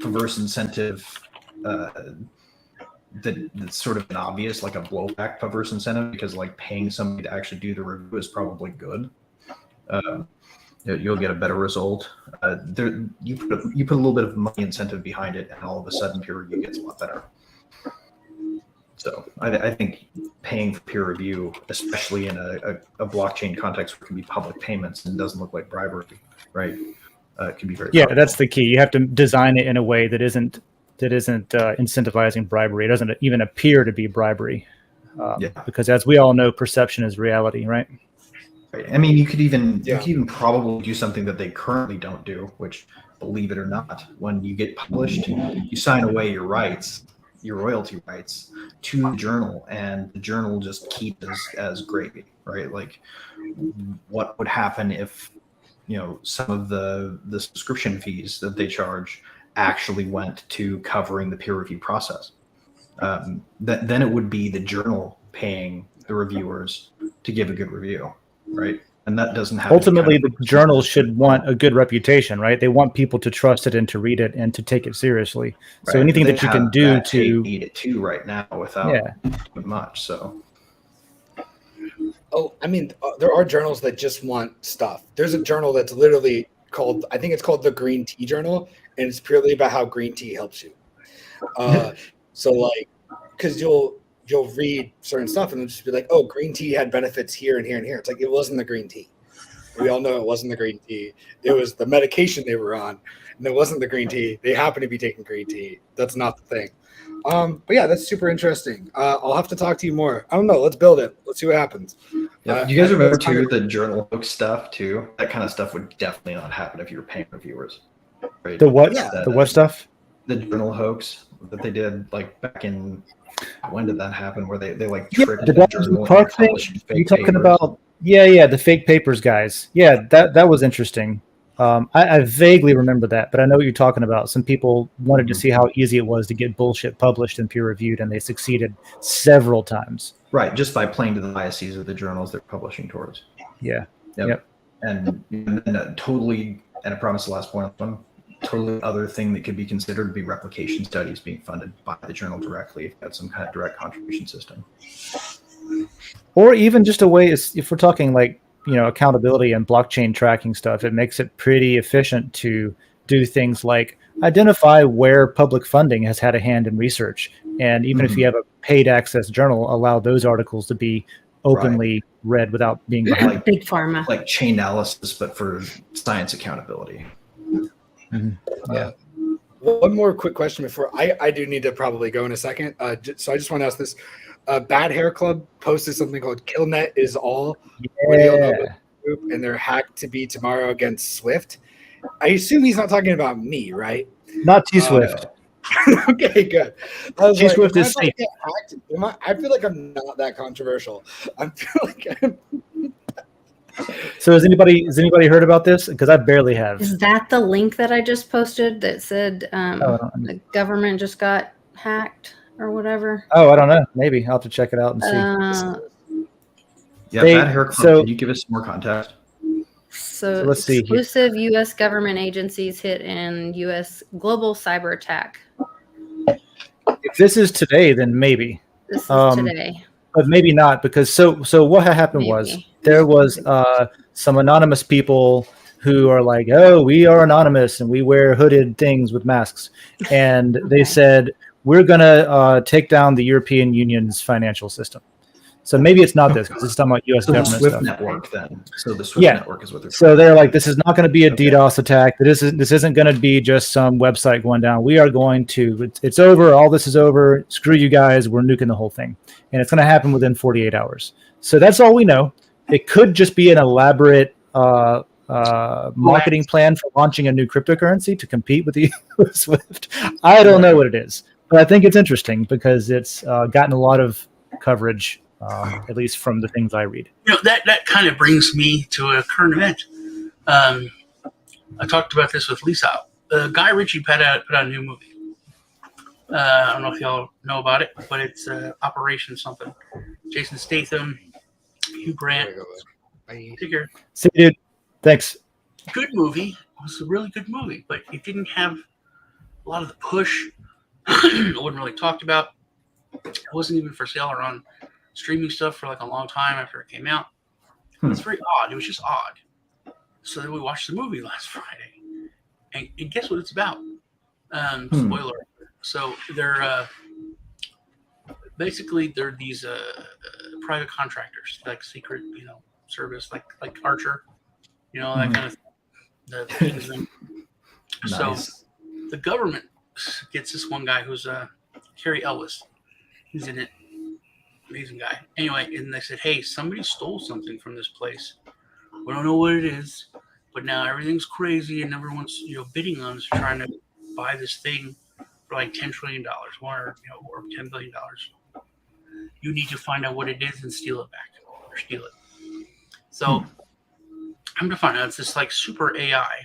perverse incentive that's sort of an obvious, like a blowback perverse incentive, because like paying somebody to actually do the review is probably good. You'll get a better result. You put a little bit of money incentive behind it, and all of a sudden peer review gets a lot better. So I think paying for peer review, especially in a blockchain context where it can be public payments and doesn't look like bribery, right? It can be very powerful. That's the key. You have to design it in a way that isn't incentivizing bribery. It doesn't even appear to be bribery, because as we all know, perception is reality, right? Right. I mean, you could even probably do something that they currently don't do, which, believe it or not, when you get published, you sign away your rights, your royalty rights, to the journal, and the journal just keeps as gravy, right? Like, what would happen if some of the subscription fees that they charge actually went to covering the peer review process? Then it would be the journal paying the reviewers to give a good review, right? And that doesn't happen. Ultimately, the journal should want a good reputation, right? They want people to trust it and to read it and to take it seriously. Right. So anything that you can do to need it too right now without doing much. So, I mean, there are journals that just want stuff. There's a journal that's literally called, I think it's called the Green Tea Journal, and it's purely about how green tea helps you. So like, because you'll read certain stuff and it'll just be like, oh, green tea had benefits here and here and here. It's like, it wasn't the green tea. We all know it wasn't the green tea. It was the medication they were on, and it wasn't the green tea. They happened to be taking green tea. That's not the thing. But yeah, that's super interesting. I'll have to talk to you more. I don't know. Let's build it. Let's see what happens. Yeah. You guys remember too the journal hook stuff too? That kind of stuff would definitely not happen if you were paying reviewers. Right? The what? The what stuff? The journal hoax that they did like back in, when did that happen? Where they like tricked the journal Park thing? You talking about? Yeah, the fake papers guys. Yeah, that was interesting. I vaguely remember that, but I know what you're talking about. Some people wanted to see how easy it was to get bullshit published and peer reviewed, and they succeeded several times. Right, just by playing to the biases of the journals they're publishing towards. Yeah. Yep. And totally, and I promise the last point on one, totally other thing that could be considered would be replication studies being funded by the journal directly if you had some kind of direct contribution system. Or even just a way, if we're talking like, accountability and blockchain tracking stuff, it makes it pretty efficient to do things like identify where public funding has had a hand in research. And even if you have a paid access journal, allow those articles to be openly read without being behind. Like big pharma. Like chain analysis, but for science accountability. Yeah. One more quick question before I do need to probably go in a second. So I just want to ask this. Bad Hair Club posted something called Killnet is all. And they're hacked to be tomorrow against Swift. I assume he's not talking about me, right? Not T-Swift. Okay, good. T-Swift is safe. I feel like I'm not that controversial. I feel like So has anybody heard about this? Because I barely have. Is that the link that I just posted that said the government just got hacked or whatever? Oh, I don't know. Maybe I'll have to check it out and see. Bad Hair Club. Can you give us more context? So let's see. Exclusive U.S. government agencies hit in U.S. global cyber attack. If this is today, then maybe. This is today. But maybe not, because so what happened was there was some anonymous people who are like, oh, we are anonymous and we wear hooded things with masks. And they said, we're going to take down the European Union's financial system. So maybe it's not this because it's talking about U.S. So the government Swift stuff. network then. So the Swift Yeah. network is what they're So they're like, this is not going to be a Okay. DDoS attack. This isn't going to be just some website going down. We are going to, it's over. All this is over. Screw you guys. We're nuking the whole thing. And it's going to happen within 48 hours. So that's all we know. It could just be an elaborate marketing plan for launching a new cryptocurrency to compete with the Swift. I don't know what it is, but I think it's interesting because it's gotten a lot of coverage, at least from the things I read. You know, that kind of brings me to a current event. I talked about this with Lisa. Guy Ritchie put out a new movie. I don't know if y'all know about it, but it's Operation something. Jason Statham, Hugh Grant. Take care. See, dude. Thanks. Good movie. It was a really good movie, but it didn't have a lot of the push. It wasn't really talked about. It wasn't even for sale or on streaming stuff for like a long time after it came out. It's very odd. It was just odd. So then we watched the movie last Friday, and guess what it's about? Spoiler. So they're basically they're these private contractors, like secret, service, like Archer, that kind of thing. So Nice. the government gets this one guy who's Carrie Ellis. He's in it. Amazing guy. Anyway, and they said, hey, somebody stole something from this place. We don't know what it is, but now everything's crazy and everyone's bidding on us, trying to buy this thing for like $10 trillion, or $10 billion. You need to find out what it is and steal it back, or steal it. So I'm to find out it's this like super AI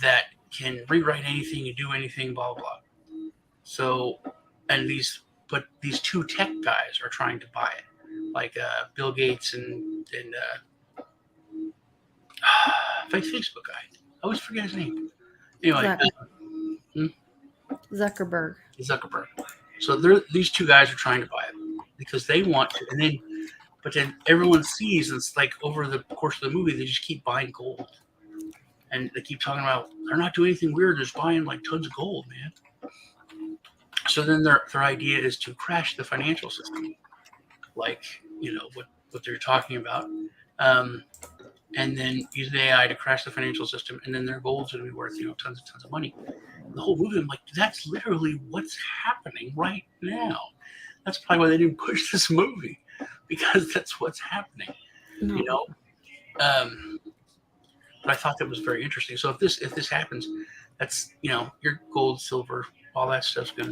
that can rewrite anything and do anything, blah blah. So, and these two tech guys are trying to buy it, like Bill Gates and Facebook guy. I always forget his name. Anyway, Zuckerberg. So these two guys are trying to buy it because they want to, but then everyone sees, and it's like over the course of the movie, they just keep buying gold, and they keep talking about they're not doing anything weird. They're just buying like tons of gold, man. So then their idea is to crash the financial system, like what they're talking about, and then use the AI to crash the financial system, and then their gold's going to be worth tons of money. The whole movie, I'm like, that's literally what's happening right now. That's probably why they didn't push this movie, because that's what's happening. But I thought that was very interesting. So if this happens, that's your gold, silver, all that stuff's gonna,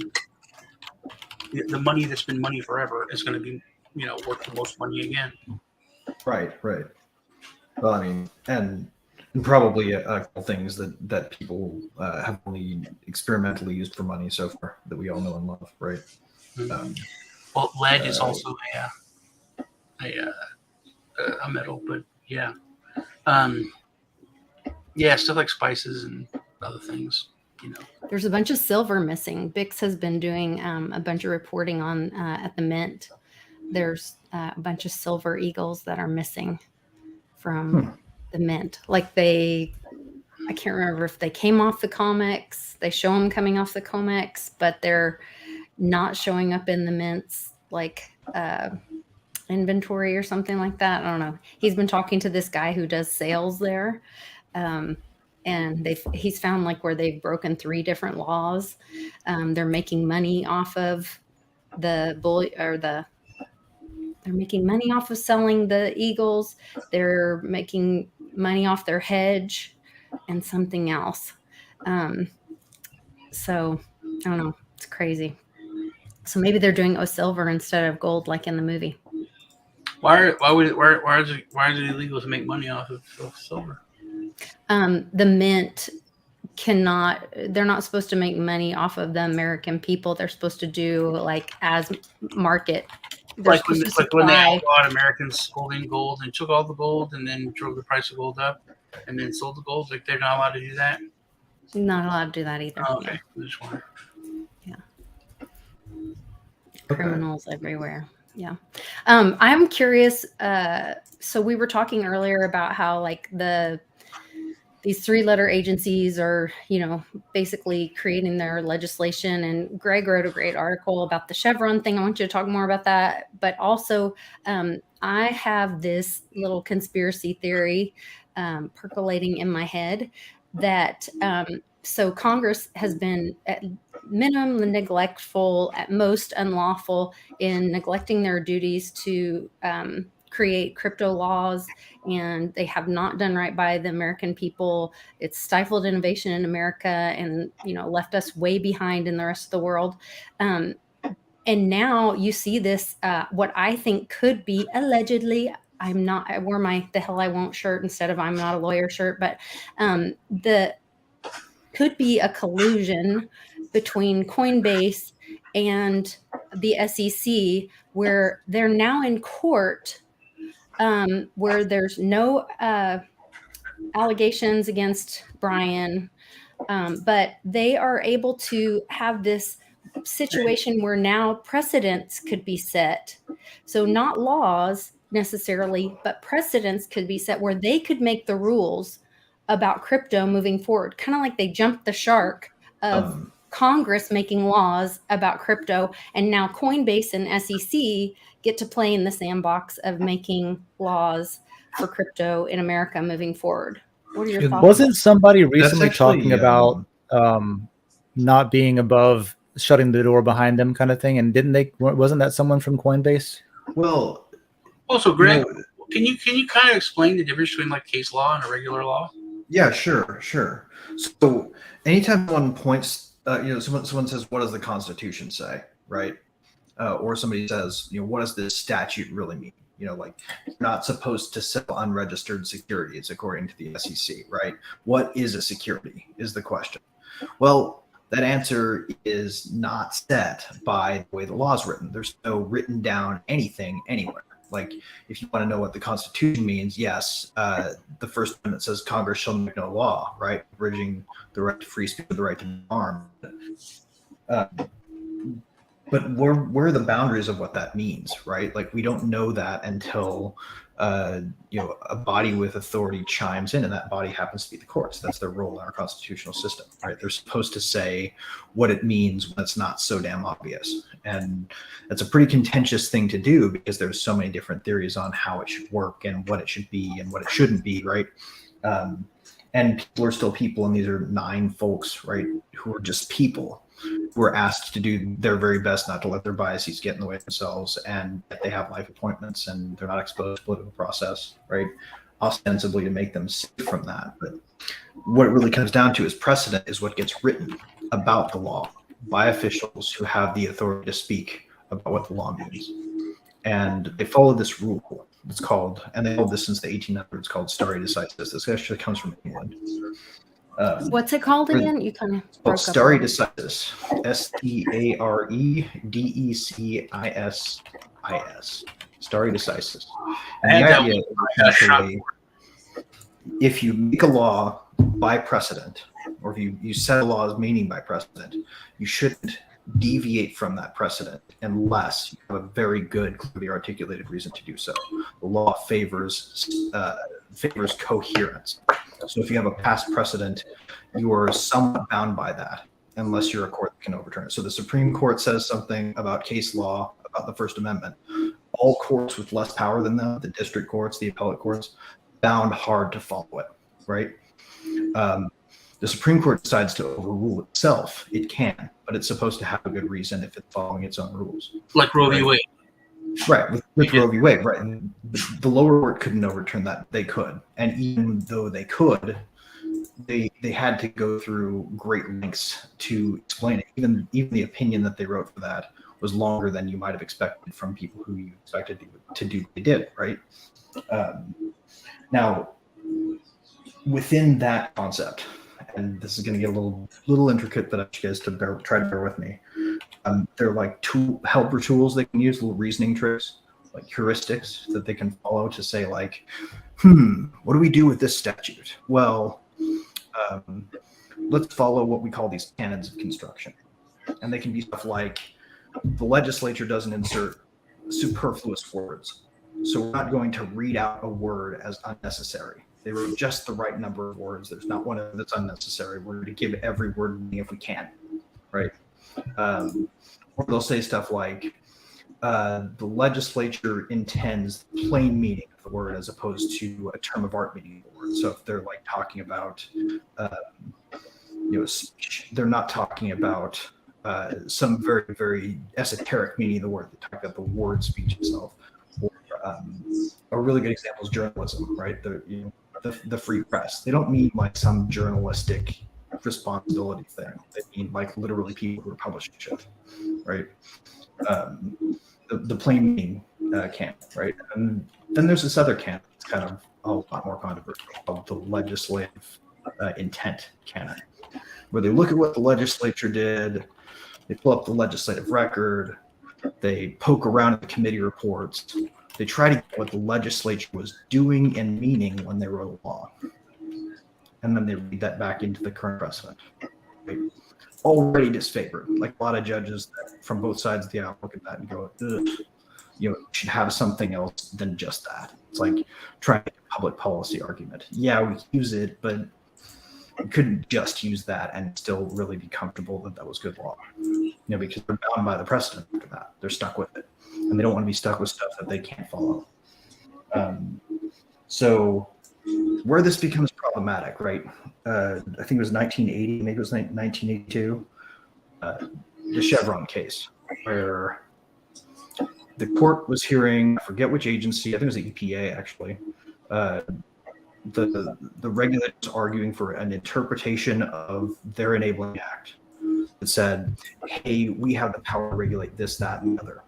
the money that's been money forever is gonna be worth the most money again. Right. Well, I mean, and probably a couple things that people have only experimentally used for money so far that we all know and love, right? Well, lead is also a metal, but yeah, stuff like spices and other things. There's a bunch of silver missing. Bix has been doing a bunch of reporting on at the Mint. There's a bunch of silver eagles that are missing from the Mint. Like I can't remember if they came off the COMEX. They show them coming off the COMEX, but they're not showing up in the Mint's inventory or something like that. I don't know. He's been talking to this guy who does sales there. And he's found like where they've broken 3 different laws. They're making money off of they're making money off of selling the eagles. They're making money off their hedge and something else. So I don't know. It's crazy. So maybe they're doing silver instead of gold, like in the movie. Why is it illegal to make money off of silver? The Mint they're not supposed to make money off of the American people. They're supposed to do like as market. Like when they outlawed Americans holding gold and took all the gold and then drove the price of gold up and then sold the gold. Like they're not allowed to do that? Not allowed to do that either. Oh, okay. I just wonder. Yeah. Criminals everywhere. Yeah. I'm curious. So we were talking earlier about how like these 3-letter agencies are, basically creating their legislation. And Greg wrote a great article about the Chevron thing. I want you to talk more about that. But also, I have this little conspiracy theory percolating in my head that so Congress has been at minimum neglectful, at most unlawful, in neglecting their duties to create crypto laws, and they have not done right by the American people. It's stifled innovation in America, and left us way behind in the rest of the world. And now you see this, what I think could be allegedly. I wore my "the hell I won't" shirt instead of "I'm not a lawyer" shirt, but the could be a collusion between Coinbase and the SEC, where they're now in court, where there's no allegations against Brian, but they are able to have this situation where now precedents could be set. So not laws necessarily, but precedents could be set where they could make the rules about crypto moving forward, kind of like they jumped the shark of Congress making laws about crypto, and now Coinbase and SEC get to play in the sandbox of making laws for crypto in America moving forward. What are your thoughts? Wasn't somebody recently actually, talking about not being above shutting the door behind them kind of thing? And wasn't that someone from Coinbase? Well, Also, Greg, can you kind of explain the difference between like case law and a regular law? yeah, sure. So anytime someone points, someone says, "What does the Constitution say?" Right? Or somebody says, "What does this statute really mean?" Like, you're not supposed to sell unregistered securities according to the SEC, right? What is a security is the question. Well, that answer is not set by the way the law is written. There's no written down anything anywhere. Like, if you want to know what the Constitution means, yes, the First Amendment says Congress shall make no law, right? Bridging the right to free speech with the right to bear arms. But where are the boundaries of what that means, right? Like, we don't know that until a body with authority chimes in, and that body happens to be the courts. That's their role in our constitutional system, right? They're supposed to say what it means when it's not so damn obvious. And that's a pretty contentious thing to do, because there's so many different theories on how it should work and what it should be and what it shouldn't be, right? And people are still people, and these are 9 folks, right, who are just people who are asked to do their very best not to let their biases get in the way of themselves, and they have life appointments and they're not exposed to political process, right? Ostensibly to make them safe from that. But what it really comes down to is precedent is what gets written about the law by officials who have the authority to speak about what the law means. And they follow this rule. It's called, and they followed this since the 1800s, called stare decisis. This actually comes from England. What's it called again? You kind of broke up. Stare decisis. STAREDECISIS. Stare decisis. And the idea is essentially, if you make a law by precedent, or if you set a law's meaning by precedent, you shouldn't deviate from that precedent unless you have a very good, clearly articulated reason to do so. The law favors coherence. So if you have a past precedent, you are somewhat bound by that, unless you're a court that can overturn it. So the Supreme Court says something about case law, about the First Amendment. All courts with less power than them, the district courts, the appellate courts, bound hard to follow it, right? The Supreme Court decides to overrule itself. It can, but it's supposed to have a good reason if it's following its own rules. Like Roe v. Wade. Right, with Roe v. Wade, right. And the lower court couldn't overturn that. They could. And even though they could, they had to go through great lengths to explain it. Even the opinion that they wrote for that was longer than you might have expected from people who you expected to do what they did, right? Now, within that concept, and this is going to get a little intricate, but I want you guys to try to bear with me. They're like helper tools they can use, little reasoning tricks, like heuristics that they can follow to say, like, what do we do with this statute? Well, let's follow what we call these canons of construction. And they can be stuff like, the legislature doesn't insert superfluous words, so we're not going to read out a word as unnecessary. They wrote just the right number of words. There's not one of them that's unnecessary. We're going to give every word meaning if we can, right? Or they'll say stuff like, the legislature intends the plain meaning of the word as opposed to a term of art meaning of the word. So if they're like talking about, speech, they're not talking about some very, very esoteric meaning of the word. They're talking about the word speech itself. Or, a really good example is journalism, right? The free press. They don't mean like some journalistic responsibility thing. They mean like literally people who are publishing shit, right? The plain meaning canon, right? And then there's this other canon that's kind of a lot more controversial called the legislative intent canon, where they look at what the legislature did, they pull up the legislative record, they poke around in the committee reports, they try to get what the legislature was doing and meaning when they wrote a law. And then they read that back into the current precedent. Right? Already disfavored. Like a lot of judges from both sides of the aisle look at that and go, ugh, you should have something else than just that. It's like trying to make a public policy argument. Yeah, we use it, but we couldn't just use that and still really be comfortable that that was good law. Because they're bound by the precedent after that. They're stuck with it. And they don't want to be stuck with stuff that they can't follow. So where this becomes problematic, right? I think it was 1980, maybe it was 1982, the Chevron case, where the court was hearing, I forget which agency, I think it was the EPA actually, the regulators arguing for an interpretation of their enabling act that said, hey, we have the power to regulate this, that, and the other.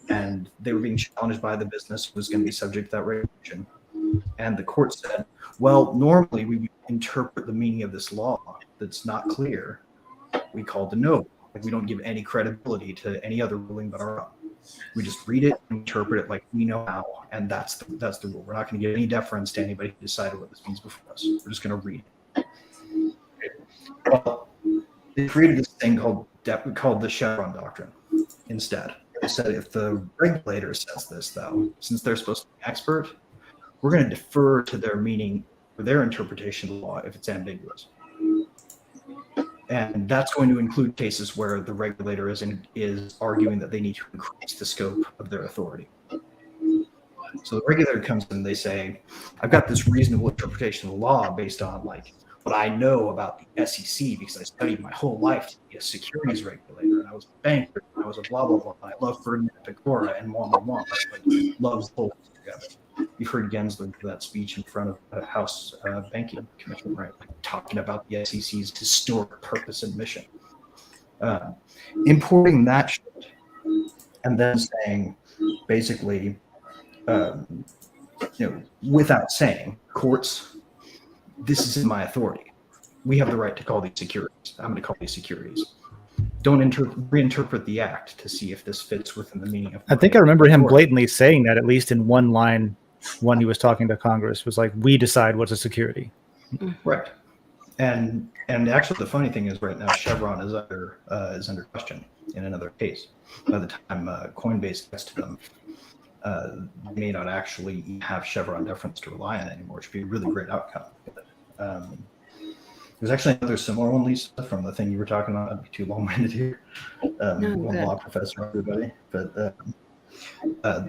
And they were being challenged by the business who was going to be subject to that regulation. And the court said, well, normally we would interpret the meaning of this law that's not clear. We call de novo. Like we don't give any credibility to any other ruling but our own. We just read it and interpret it like we know how, and that's the rule. We're not going to give any deference to anybody who decided what this means before us. We're just going to read it. Well, they created this thing called the Chevron doctrine instead. They said if the regulator says this, though, since they're supposed to be expert, we're going to defer to their meaning or their interpretation of the law if it's ambiguous. And that's going to include cases where the regulator is arguing that they need to increase the scope of their authority. So the regulator comes in and they say, I've got this reasonable interpretation of the law based on like what I know about the SEC because I studied my whole life to be a securities regulator and I was a banker and I was a blah, blah, blah. I love Ferdinand Pecora and more. Like, loves the whole thing together. You've heard Gensler do that speech in front of the House Banking Commission, right? Like, talking about the SEC's historic purpose and mission. Importing that shit and then saying, basically, without saying, courts, this is in my authority. We have the right to call these securities. I'm going to call these securities. Don't reinterpret the act to see if this fits within the meaning of. I think I remember him blatantly saying that, at least in one line when he was talking to Congress, was like, we decide what's a security. Right. And actually the funny thing is right now Chevron is under question in another case. By the time Coinbase gets to them, they may not actually have Chevron deference to rely on anymore, which would be a really great outcome. There's actually another similar one, Lisa, from the thing you were talking about. I'd be too long-winded here. I'm a law professor, everybody. But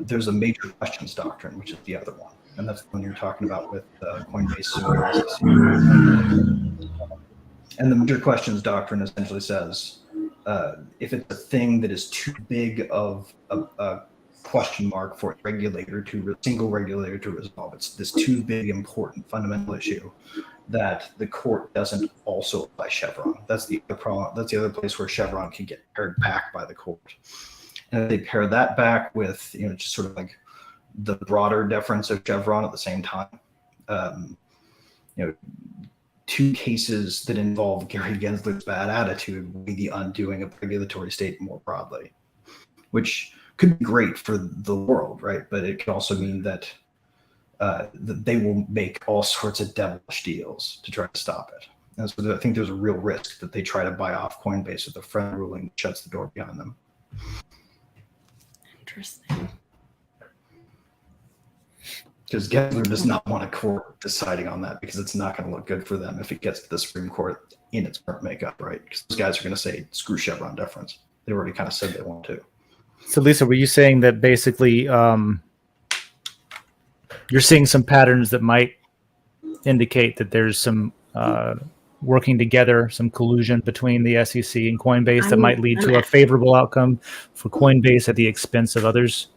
there's a major questions doctrine, which is the other one. And that's the one you're talking about with Coinbase suing the SEC. And the major questions doctrine essentially says, if it's a thing that is too big of a question mark for a single regulator to resolve, it's this too big, important, fundamental issue that the court doesn't also apply Chevron. That's the other problem. That's the other place where Chevron can get paired back by the court. And they pair that back with, just sort of like the broader deference of Chevron at the same time. Two cases that involve Gary Gensler's bad attitude will be the undoing of regulatory state more broadly, which could be great for the world, right? But it could also mean that they will make all sorts of devilish deals to try to stop it. And so I think there's a real risk that they try to buy off Coinbase with a friend ruling that shuts the door behind them. Interesting. because Gensler does not want a court deciding on that, because it's not going to look good for them if it gets to the Supreme Court in its current makeup, right? Because those guys are going to say, screw Chevron deference. They already kind of said they want to. So, Lisa, were you saying that basically you're seeing some patterns that might indicate that there's some working together, some collusion between the SEC and Coinbase that might lead to a favorable outcome for Coinbase at the expense of others?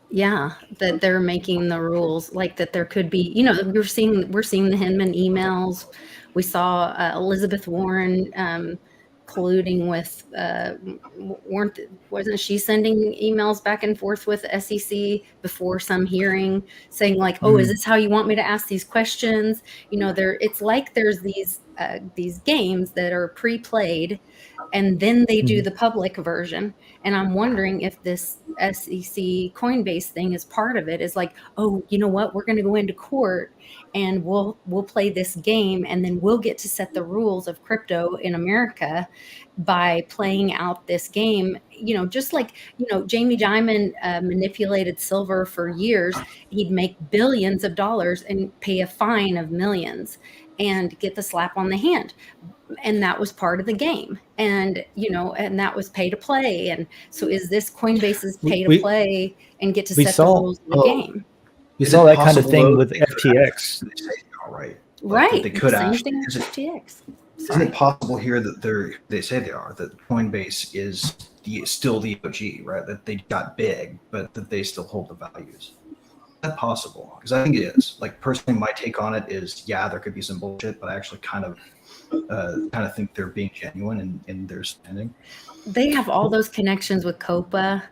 Yeah, that they're making the rules, like that there could be, we're seeing the Hinman emails. We saw Elizabeth Warren colluding with, wasn't she sending emails back and forth with the SEC before some hearing saying like, oh, is this how you want me to ask these questions? It's like there's these games that are pre-played, and then they do the public version. And I'm wondering if this SEC Coinbase thing is part of it. Is like, oh, you know what? We're going to go into court and we'll play this game, and then we'll get to set the rules of crypto in America by playing out this game. Just like, Jamie Dimon manipulated silver for years. He'd make billions of dollars and pay a fine of millions and get the slap on the hand. And that was part of the game. And, and that was pay to play. And so is this Coinbase's pay to play and get to set the rules of the game? You saw that kind of thing with FTX. Right. Right. They could Same actually. thing with FTX. Isn't it possible here that they say they are, that Coinbase is still the OG, right? That they got big, but that they still hold the values? Is that possible? Because I think it is. Like, personally, my take on it is, yeah, there could be some bullshit, but I actually kind of think they're being genuine in their spending. They have all those connections with COPA,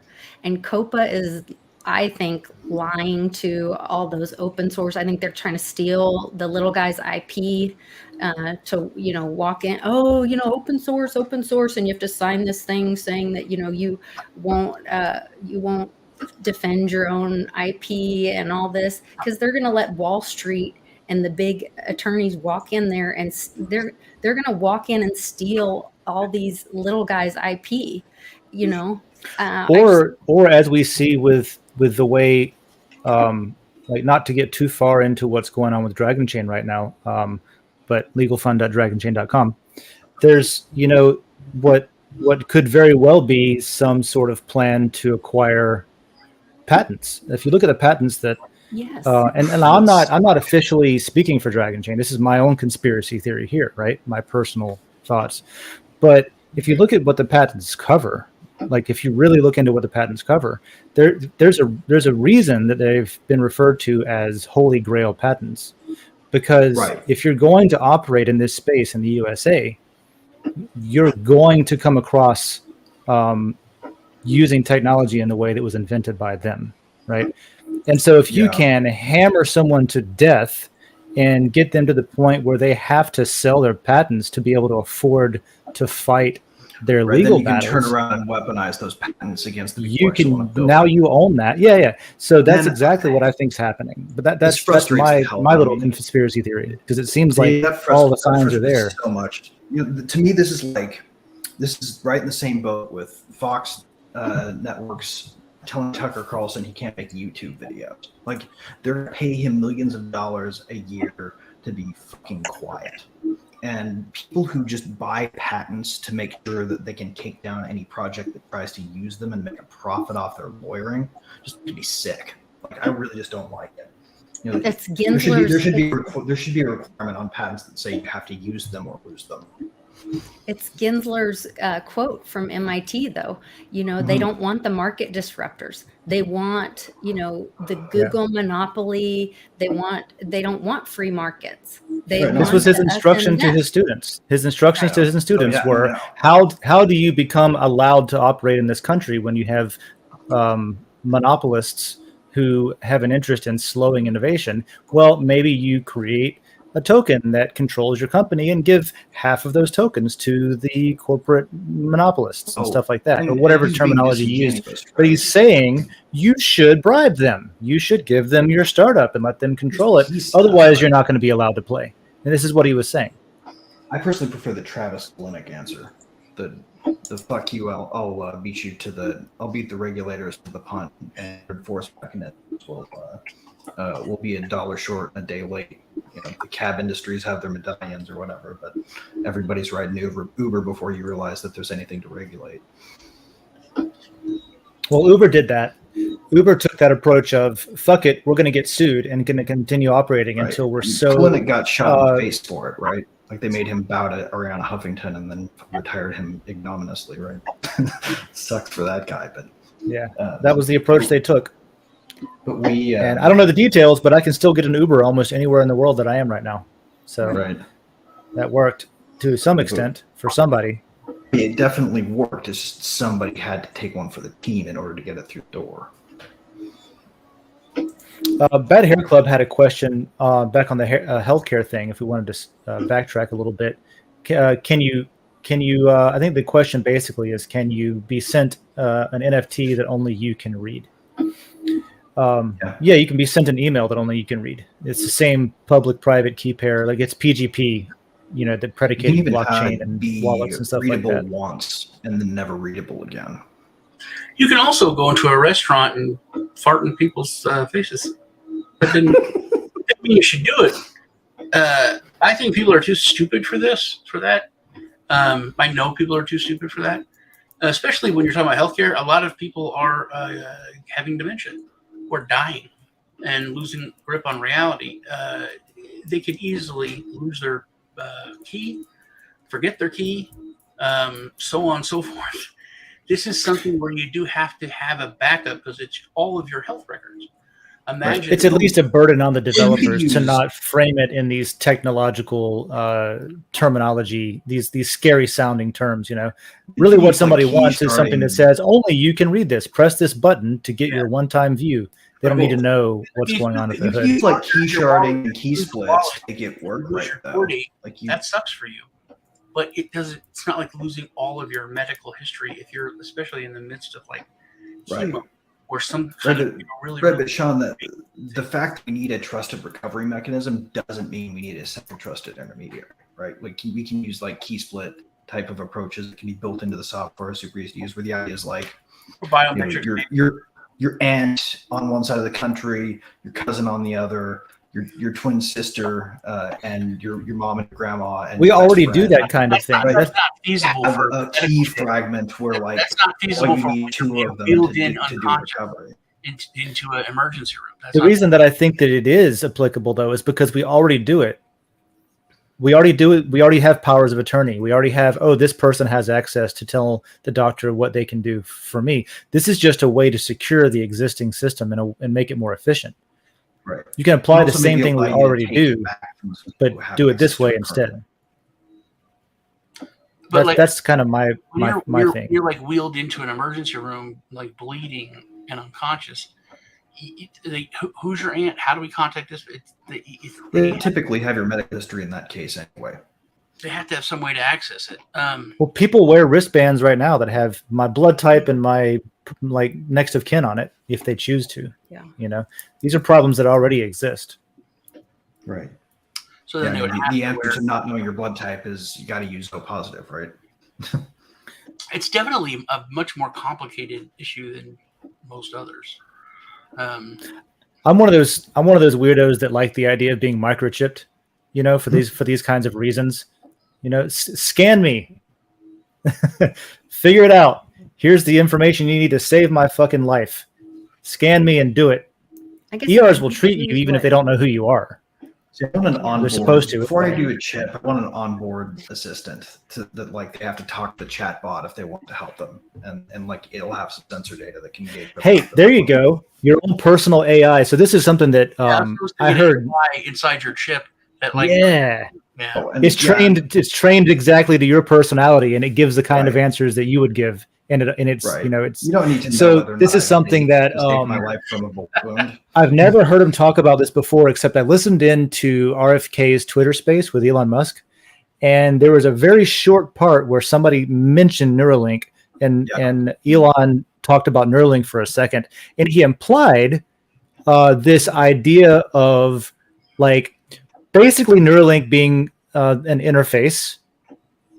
and COPA is, I think, lying to all those open source. I think they're trying to steal the little guy's IP to, walk in, open source, and you have to sign this thing saying that, you won't defend your own IP and all this, because they're going to let Wall Street and the big attorneys walk in there, and they're going to walk in and steal all these little guys' IP, or as we see with the way, like, not to get too far into what's going on with Dragon Chain right now, but legalfund.dragonchain.com, there's, what could very well be some sort of plan to acquire patents. If you look at the patents that, yes, and I'm not officially speaking for Dragon Chain. This is my own conspiracy theory here, right? My personal thoughts. But if you look at what the patents cover, like, if you really look into what the patents cover, there's a reason that they've been referred to as Holy Grail patents, because if you're going to operate in this space in the USA, you're going to come across using technology in the way that was invented by them, right? And so if you can hammer someone to death and get them to the point where they have to sell their patents to be able to afford to fight their legal battles, turn around and weaponize those patents against the people. Now you own that. Yeah. So that's exactly what I think's happening. But that's my little conspiracy theory, because it seems like all the signs are there. So much. To me, this is right in the same boat with Fox Networks telling Tucker Carlson he can't make YouTube videos. Like, they're going to pay him millions of dollars a year to be fucking quiet. And people who just buy patents to make sure that they can take down any project that tries to use them and make a profit off their lawyering, just to be sick. Like, I really just don't like it. It's there should be a requirement on patents that say you have to use them or lose them. It's Gensler's quote from MIT, though. They don't want the market disruptors. They want, the Google monopoly. They don't want free markets. This was his instruction to his students. His instructions to his students were, how do you become allowed to operate in this country when you have monopolists who have an interest in slowing innovation? Well, maybe you create a token that controls your company and give half of those tokens to the corporate monopolists and stuff like that, or whatever terminology you use. But he's saying you should bribe them. You should give them your startup and let them control it. Otherwise, you're not going to be allowed to play. And this is what he was saying. I personally prefer the Travis Kalanick answer. the fuck you, I'll beat you to I'll beat the regulators to the punt, and enforce mechanisms will be $1 short and a day late. You know, the cab industries have their medallions or whatever, but everybody's riding Uber before you realize that there's anything to regulate. Well, Uber did that. Uber took that approach of fuck it, we're going to get sued and going to continue operating until we're so. Clinic got shot in the face for it, right? Like they made him bow to Ariana Huffington and then retired him ignominiously, right? Sucks for that guy, but yeah, that was the approach they took. But we and I don't know the details, but I can still get an Uber almost anywhere in the world that I am right now. So that worked to some extent for somebody. It definitely worked. It's just somebody had to take one for the team in order to get it through the door. Bad Hair Club had a question back on the healthcare thing. If we wanted to backtrack a little bit, can you? I think the question basically is, can you be sent an NFT that only you can read? Yeah, you can be sent an email that only you can read. It's the same public-private key pair, like it's PGP, you know, the predicated blockchain and wallets and stuff like that. Readable once and then never readable again. You can also go into a restaurant and fart in people's faces. But then I mean, you should do it. I think people are too stupid for that. I know people are too stupid for that, especially when you're talking about healthcare. A lot of people are having dementia or dying and losing grip on reality. They could easily lose their key, forget their key, so on and so forth. This is something where you do have to have a backup because it's all of your health records. Imagine it's at least a burden on the developers to not frame it in these technological terminology, these scary sounding terms. You know, really, what somebody wants is something that says only you can read this. Press this button to get your one-time view. They don't need to know what's going on at the hood. Use like key sharding and key splits to make it work right, though. Like that sucks for you, but it doesn't. It's not like losing all of your medical history if you're, especially in the midst of like chemo. Or some kind of really. But Sean, the fact that we need a trusted recovery mechanism doesn't mean we need a separate trusted intermediary, right? Like we can use like key split type of approaches that can be built into the software, super easy to use. Where the idea is like, your aunt on one side of the country, your cousin on the other, your twin sister, and your mom and your grandma. And we already do that kind of thing. That's not feasible for a key fragment where like that's not feasible for need two of them build to in do recovery into an emergency room. The reason that I think that it is applicable though is because we already do it. We already do it. We already have powers of attorney. We already have, this person has access to tell the doctor what they can do for me. This is just a way to secure the existing system and make it more efficient. Right. You can apply the same thing we already do, but do it this way instead. That's kind of my thing. You're like wheeled into an emergency room, like bleeding and unconscious. Who's your aunt? How do we contact this? They typically have your medical history in that case anyway. They have to have some way to access it. Well, people wear wristbands right now that have my blood type and my like next of kin on it if they choose to. Yeah. You know, these are problems that already exist. Right. So then the answer to not knowing your blood type is you got to use O positive, right? It's definitely a much more complicated issue than most others. I'm one of those weirdos that like the idea of being microchipped, you know, for these kinds of reasons. You know, scan me, figure it out. Here's the information you need to save my fucking life. Scan me and do it. ERs will treat you even if they don't know who you are. So I want an onboard. They're supposed to. Before I do a chip, I want an onboard assistant that like they have to talk to the chat bot if they want to help them, and like it'll have some sensor data that can engage. Hey, there you go. Your own personal AI. So this is something that I heard inside your chip. That like it's trained exactly to your personality, and it gives the kind of answers that you would give. And it's you know it's you don't need to know. So this is something that my life from a wound. I've never heard him talk about this before, except I listened in to RFK's Twitter space with Elon Musk, and there was a very short part where somebody mentioned Neuralink, and Elon talked about Neuralink for a second, and he implied this idea of like basically Neuralink being an interface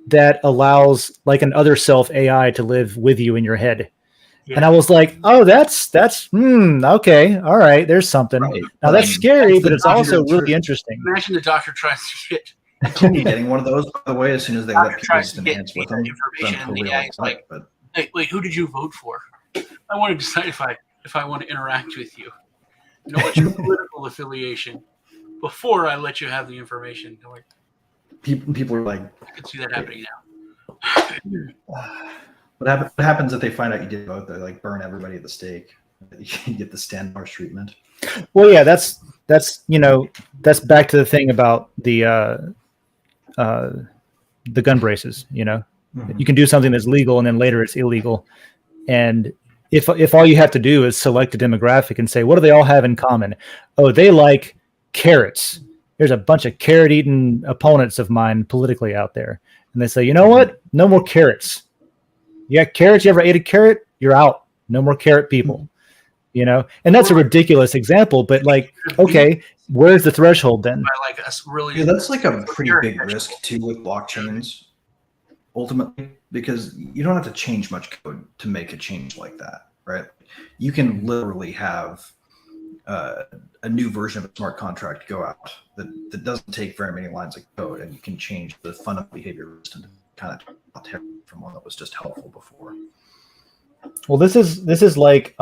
that allows like an other self AI to live with you in your head. Yeah. And I was like, oh, that's okay. All right. There's something. Right. Now that's scary, but it's also doctor- really interesting. Imagine the doctor tries to get Continue getting one of those, by the way, as soon as they Doctor let people tries just to get enhance with that them. information, I'm and the totally AI all is about like, it, but hey, wait, who did you vote for? I want to decide if I want to interact with you. You know, what's your political affiliation before I let you have the information? They're like, people are like, I can see that happening now. what happens if they find out you did vote? They like burn everybody at the stake. You get the Stan Marsh treatment. Well, yeah, that's that's back to the thing about the gun braces. You can do something that's legal and then later it's illegal. And if all you have to do is select a demographic and say, what do they all have in common? Oh, they like carrots. There's a bunch of carrot-eating opponents of mine politically out there. And they say, you know what? No more carrots. You got carrots? You ever ate a carrot? You're out. No more carrot people. And that's a ridiculous example, but like, okay, where's the threshold then? I like us really. Yeah, that's like a pretty big risk too with blockchains, ultimately, because you don't have to change much code to make a change like that, right? You can literally have a new version of a smart contract go out that doesn't take very many lines of code, and you can change the fundamental behavior to kind of from one that was just helpful before. Well, this is like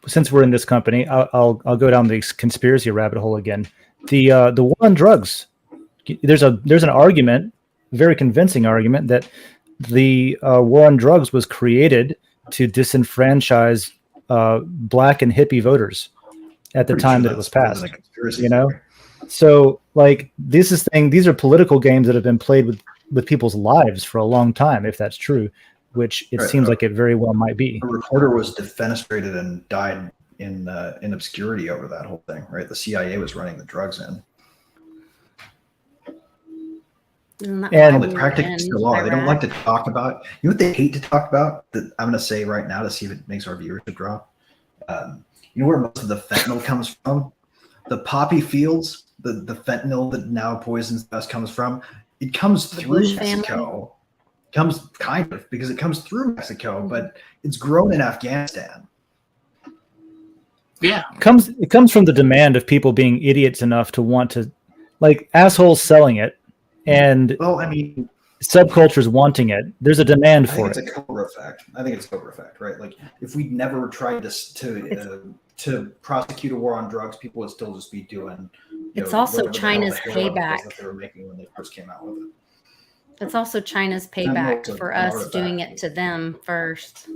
since we're in this company, I'll go down the conspiracy rabbit hole again. The war on drugs. There's an argument, very convincing argument, that the war on drugs was created to disenfranchise black and hippie voters at the time that it was passed. So like these are political games that have been played with people's lives for a long time, if that's true, which it seems like it very well might be. A reporter was defenestrated and died in obscurity over that whole thing, right? The CIA was running the drugs in. And the practice still are. They don't like to talk about. You know what they hate to talk about? That I'm going to say right now to see if it makes our viewership drop. You know where most of the fentanyl comes from? The poppy fields. The fentanyl that now poisons us comes from. It comes through Mexico. Comes kind of because it comes through Mexico, but it's grown in Afghanistan. Yeah, It comes from the demand of people being idiots enough to want to, like assholes selling it, and well, I mean, subcultures wanting it. There's a demand for it. It's a Cobra effect. I think it's a Cobra effect, right? Like if we'd never tried to prosecute a war on drugs, people would still just be doing. It's also China's payback that they were making when they first came out with it. It's also China's payback for us doing it to them first.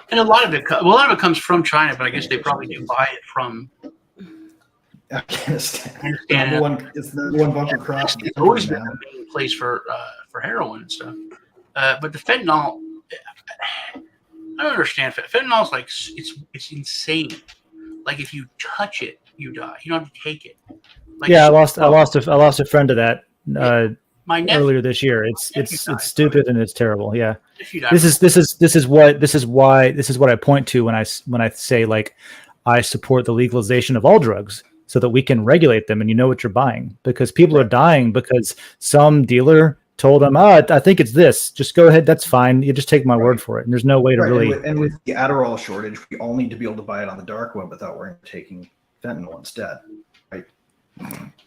And a lot of it comes from China, but I guess they probably do buy it from Afghanistan. It's the one bunker cross. It's always been the main place for heroin and stuff. But the fentanyl, I don't understand. Fentanyl's like it's insane. Like if you touch it, you die. You don't have to take it. Like, yeah, I lost a friend to that earlier this year. It's stupid and it's terrible. Yeah, this is what I point to when I say like I support the legalization of all drugs so that we can regulate them and you know what you're buying, because people are dying because some dealer told them, I think it's this. Just go ahead. That's fine. You just take my word for it. And there's no way to really. And with the Adderall shortage, we all need to be able to buy it on the dark web without worrying about taking fentanyl instead. Right.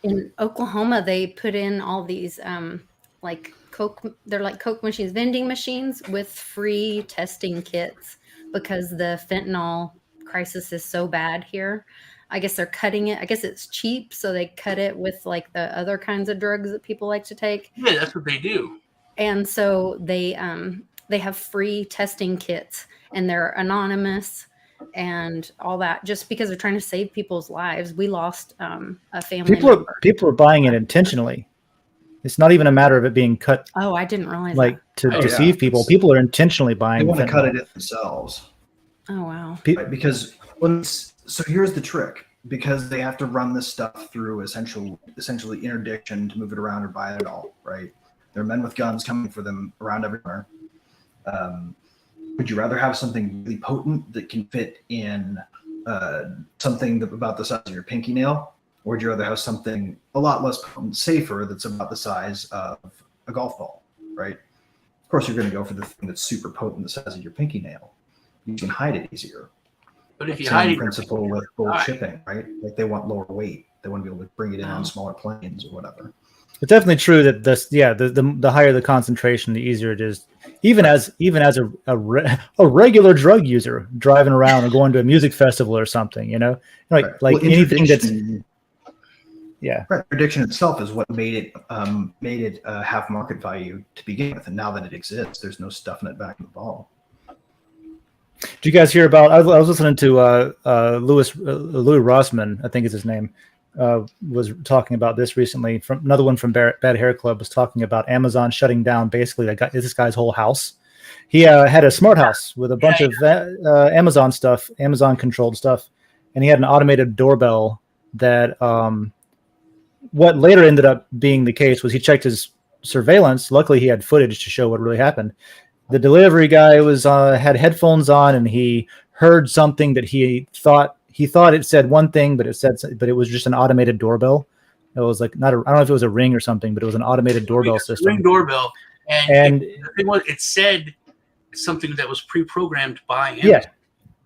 In Oklahoma, they put in all these like Coke. They're like Coke machines, vending machines with free testing kits because the fentanyl crisis is so bad here. I guess they're cutting it. I guess it's cheap, so they cut it with like the other kinds of drugs that people like to take. Yeah, that's what they do. And so they have free testing kits, and they're anonymous and all that, just because they're trying to save people's lives. We lost a family member. People are buying it intentionally. It's not even a matter of it being cut. Oh, I didn't realize like that. To deceive people. People are intentionally buying. They want to fentanyl. cut it themselves. Oh wow! Right, because so here's the trick. Because they have to run this stuff through essentially interdiction to move it around or buy it all, right? There are men with guns coming for them around everywhere. Would you rather have something really potent that can fit in something about the size of your pinky nail, or would you rather have something a lot less potent, safer, that's about the size of a golf ball, right? Of course, you're going to go for the thing that's super potent, the size of your pinky nail. You can hide it easier. But if you Same hide it, principle with gold hide. shipping, right? Like they want lower weight. They want to be able to bring it in on smaller planes or whatever. It's definitely true that the higher the concentration, the easier it is. Even as a regular drug user driving around or going to a music festival or something, like Right. like Well, anything that's right. Prediction itself is what made it have market value to begin with, and now that it exists, there's no stuffing it back in the ball. Did you guys hear about? I was listening to Louis Rossman, I think is his name, was talking about this recently. From another one from Bad Hair Club was talking about Amazon shutting down basically this guy's whole house. He had a smart house with a bunch of Amazon stuff, Amazon controlled stuff, and he had an automated doorbell that. What later ended up being the case was he checked his surveillance. Luckily, he had footage to show what really happened. The delivery guy had headphones on, and he heard something that he thought it said one thing, but it was just an automated doorbell. It was like I don't know if it was a Ring or something, but it was an automated doorbell system. Ring doorbell, and the thing was, it said something that was pre-programmed by Amazon.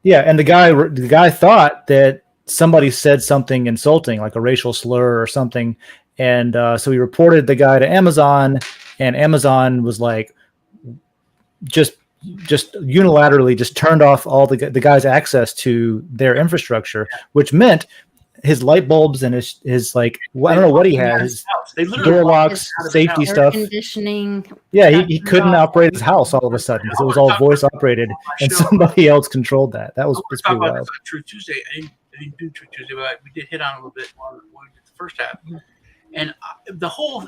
Yeah, and the guy thought that somebody said something insulting, like a racial slur or something, and so he reported the guy to Amazon, and Amazon was like, just unilaterally just turned off all the guy's access to their infrastructure, which meant his light bulbs and his like, I don't know what he had, his door locks, safety stuff, conditioning. Yeah, he couldn't operate his house all of a sudden because it was all voice operated, and somebody else controlled that. That was pretty wild. About True Tuesday. I didn't do True Tuesday, but we did hit on a little bit when we did the first half. And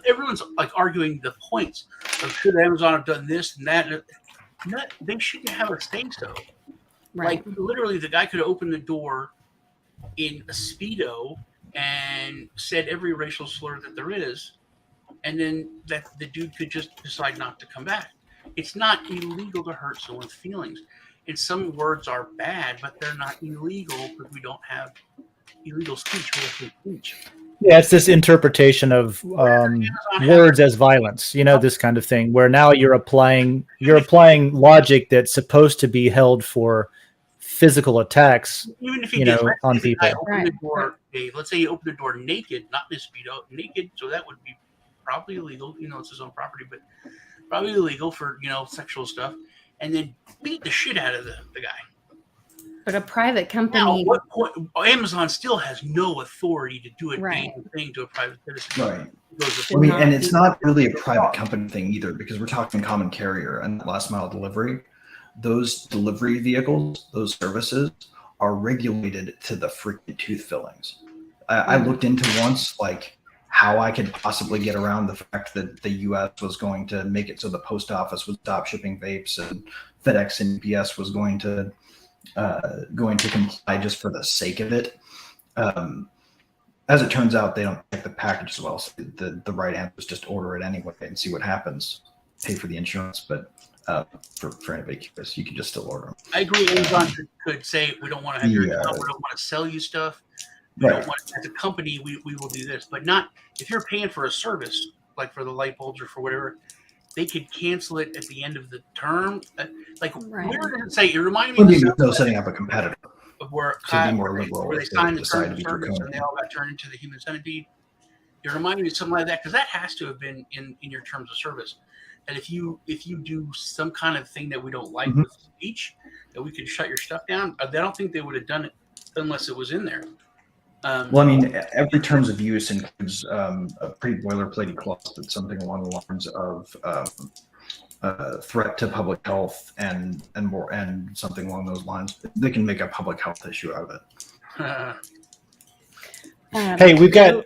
everyone's like arguing the points of should Amazon have done this and that. They shouldn't have a say so. Right. Like literally, the guy could have opened the door in a Speedo and said every racial slur that there is, and then that the dude could just decide not to come back. It's not illegal to hurt someone's feelings. And some words are bad, but they're not illegal because we don't have illegal speech. We have free speech. Yeah, it's this interpretation of words as violence, this kind of thing, where now you're applying logic that's supposed to be held for physical attacks, even if on people. Let's say you open the door naked, not in a Speedo, naked, so that would be probably illegal. It's his own property, but probably illegal for sexual stuff, and then beat the shit out of the guy. But a private company. Now, at what point, Amazon still has no authority to do a damn thing to a private citizen. Right. And it's not really a private company thing either, because we're talking common carrier and last mile delivery. Those delivery vehicles, those services are regulated to the freaking tooth fillings. I looked into once, like, how I could possibly get around the fact that the U.S. was going to make it so the post office would stop shipping vapes, and FedEx and UPS was going to comply just for the sake of it. As it turns out, they don't check the package as well. So the right answer is just order it anyway and see what happens. Pay for the insurance, but for anybody curious, you can just still order them. I agree. Amazon could say we don't want to have your job, we don't want to sell you stuff. We don't want, as a company, we will do this, but not if you're paying for a service like for the light bulbs or for whatever. They could cancel it at the end of the term. Where did it say? It reminded me of no setting up a competitor. Where they signed the terms of service and they all got turned into the human centipede. It reminded me of something like that, because that has to have been in your terms of service. And if you do some kind of thing that we don't like with speech, that we could shut your stuff down, I don't think they would have done it unless it was in there. Well, I mean, every terms of use includes a pretty boilerplate clause that's something along the lines of threat to public health and more, and something along those lines. They can make a public health issue out of it. Hey, we've got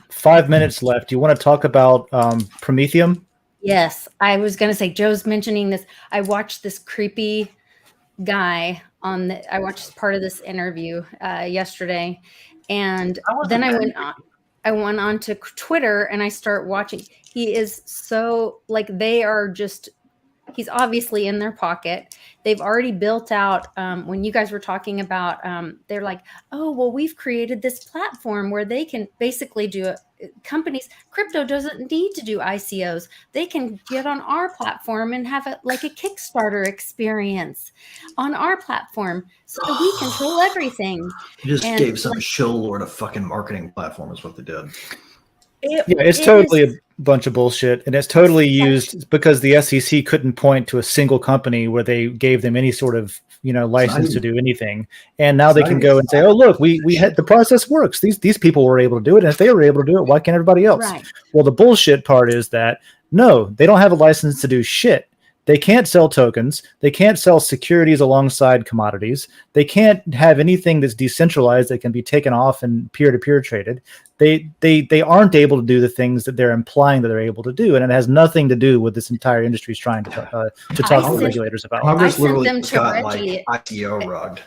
5 minutes left. Do you want to talk about Prometheum? Yes, I was going to say, Joe's mentioning this. I watched this creepy guy I watched part of this interview yesterday. And then I went on to Twitter and I start watching. He is so, like, they are just He's obviously in their pocket. They've already built out, when you guys were talking about, they're like, oh, well, we've created this platform where they can basically do it. Companies, crypto doesn't need to do ICOs. They can get on our platform and have like a Kickstarter experience on our platform so that we control everything. You just gave some shill lord a fucking marketing platform is what they did. It's totally a bunch of bullshit, and it's totally used because the SEC couldn't point to a single company where they gave them any sort of license to do anything, and now they can go and say, "Oh, look, we had the process works. These people were able to do it, and if they were able to do it, why can't everybody else?" Right. Well, the bullshit part is that no, they don't have a license to do shit. They can't sell tokens. They can't sell securities alongside commodities. They can't have anything that's decentralized that can be taken off and peer-to-peer traded. They aren't able to do the things that they're implying that they're able to do, and it has nothing to do with this entire industry's trying to talk to regulators about. Congress literally got like ICO rugged.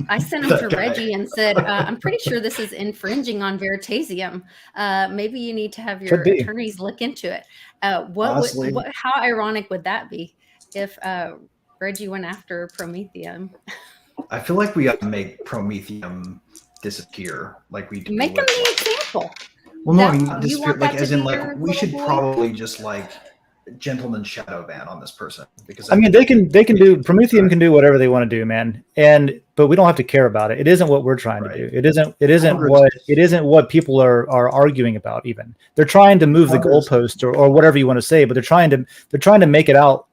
I sent him to Reggie and said, I'm pretty sure this is infringing on Veritasium. Maybe you need to have your attorneys look into it. How ironic would that be if Reggie went after Prometheum? I feel like we got to make Prometheum disappear like we do. Make him the example. Well, no, I mean, disappear, like as in like we should probably just like gentleman shadow ban on this person, because I mean they can do Prometheum can do whatever they want to do, man, but we don't have to care about it. It isn't what we're trying to do. It isn't what people are arguing about. Even they're trying to move the goalpost or whatever you want to say, but they're trying to make it out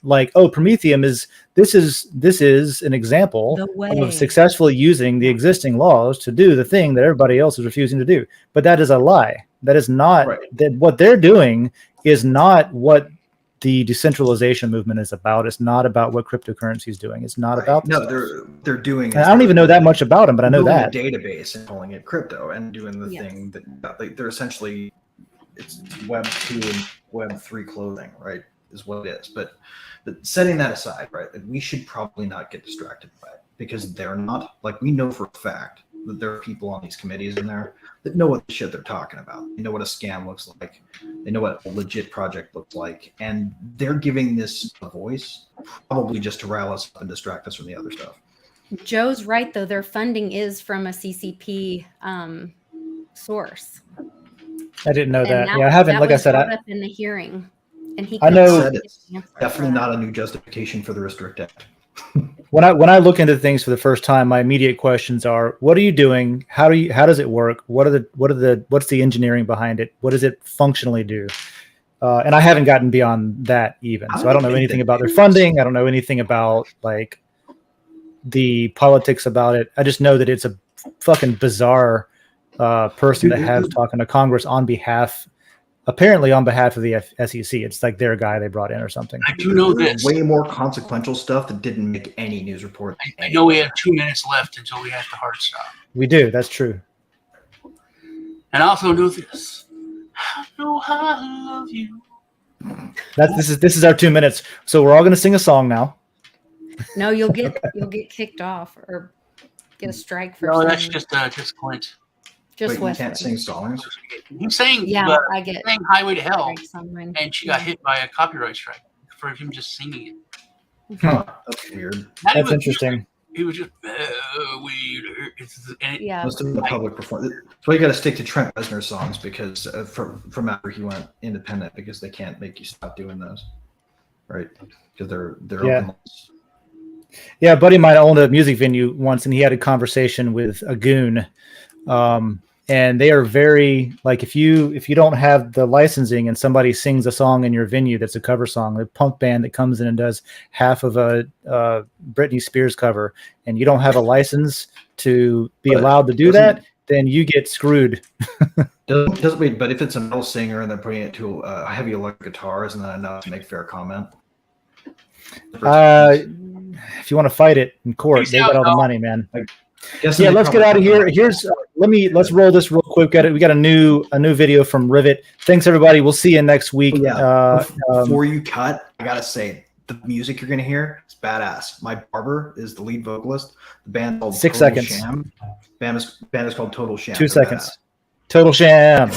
like, oh, Prometheum is an example of successfully using the existing laws to do the thing that everybody else is refusing to do. But that is a lie. That is not that what they're doing is not what the decentralization movement is about. It's not about what cryptocurrency is doing. It's not about they're doing. And I don't even know that much about them, but I know that a database and calling it crypto and doing the thing that like, they're essentially it's Web 2 and Web 3 clothing, right? Is what it is. But setting that aside, right? We should probably not get distracted by it, because they're not, like, we know for a fact that there are people on these committees in there that know what the shit they're talking about. They know what a scam looks like. They know what a legit project looks like. And they're giving this a voice probably just to rile us up and distract us from the other stuff. Joe's right, though. Their funding is from a CCP source. I didn't know that. Yeah, I haven't. Like I said, up in the hearing, and I know it's definitely not a new justification for the Restrict Act. When I look into things for the first time, my immediate questions are: what are you doing? How does it work? What's the engineering behind it? What does it functionally do? And I haven't gotten beyond that even. So I don't know anything about their funding. I don't know anything about like the politics about it. I just know that it's a fucking bizarre person to have talking to Congress apparently on behalf of the SEC. It's like their guy they brought in or something. I do know this. Way more consequential stuff that didn't make any news report. I know we have 2 minutes left until we have to hard stop. We do. That's true. And I also know this. I know I love you. This is our 2 minutes. So we're all going to sing a song now. No, you'll get kicked off or get a strike for. No, that's just Clint. Just you can't sing songs. He's saying, I get it. Saying "Highway to Hell," and she got hit by a copyright strike for him just singing it. Huh, that's weird. That's interesting. He was just weird. Most of the public performance. That's why you got to stick to Trent Reznor's songs, because from after he went independent, because they can't make you stop doing those, right? Because they're open. Yeah, a buddy of mine owned a music venue once, and he had a conversation with a goon. And they are very like, if you don't have the licensing and somebody sings a song in your venue that's a cover song, a punk band that comes in and does half of a Britney Spears cover, and you don't have a license to be allowed to do that, then you get screwed. But if it's a metal singer and they're putting it to a heavy electric guitar, isn't that enough to make fair comment? If you want to fight it in court, they got all the money, man. Yeah, let's get out of here. Let's roll this real quick. We got a new video from Rivet. Thanks everybody. We'll see you next week. Before you cut, I gotta say the music you're gonna hear is badass. My barber is the lead vocalist. The band called 6 Total seconds. Sham. Band is called Total Sham. 2 They're seconds. badass. Total Sham.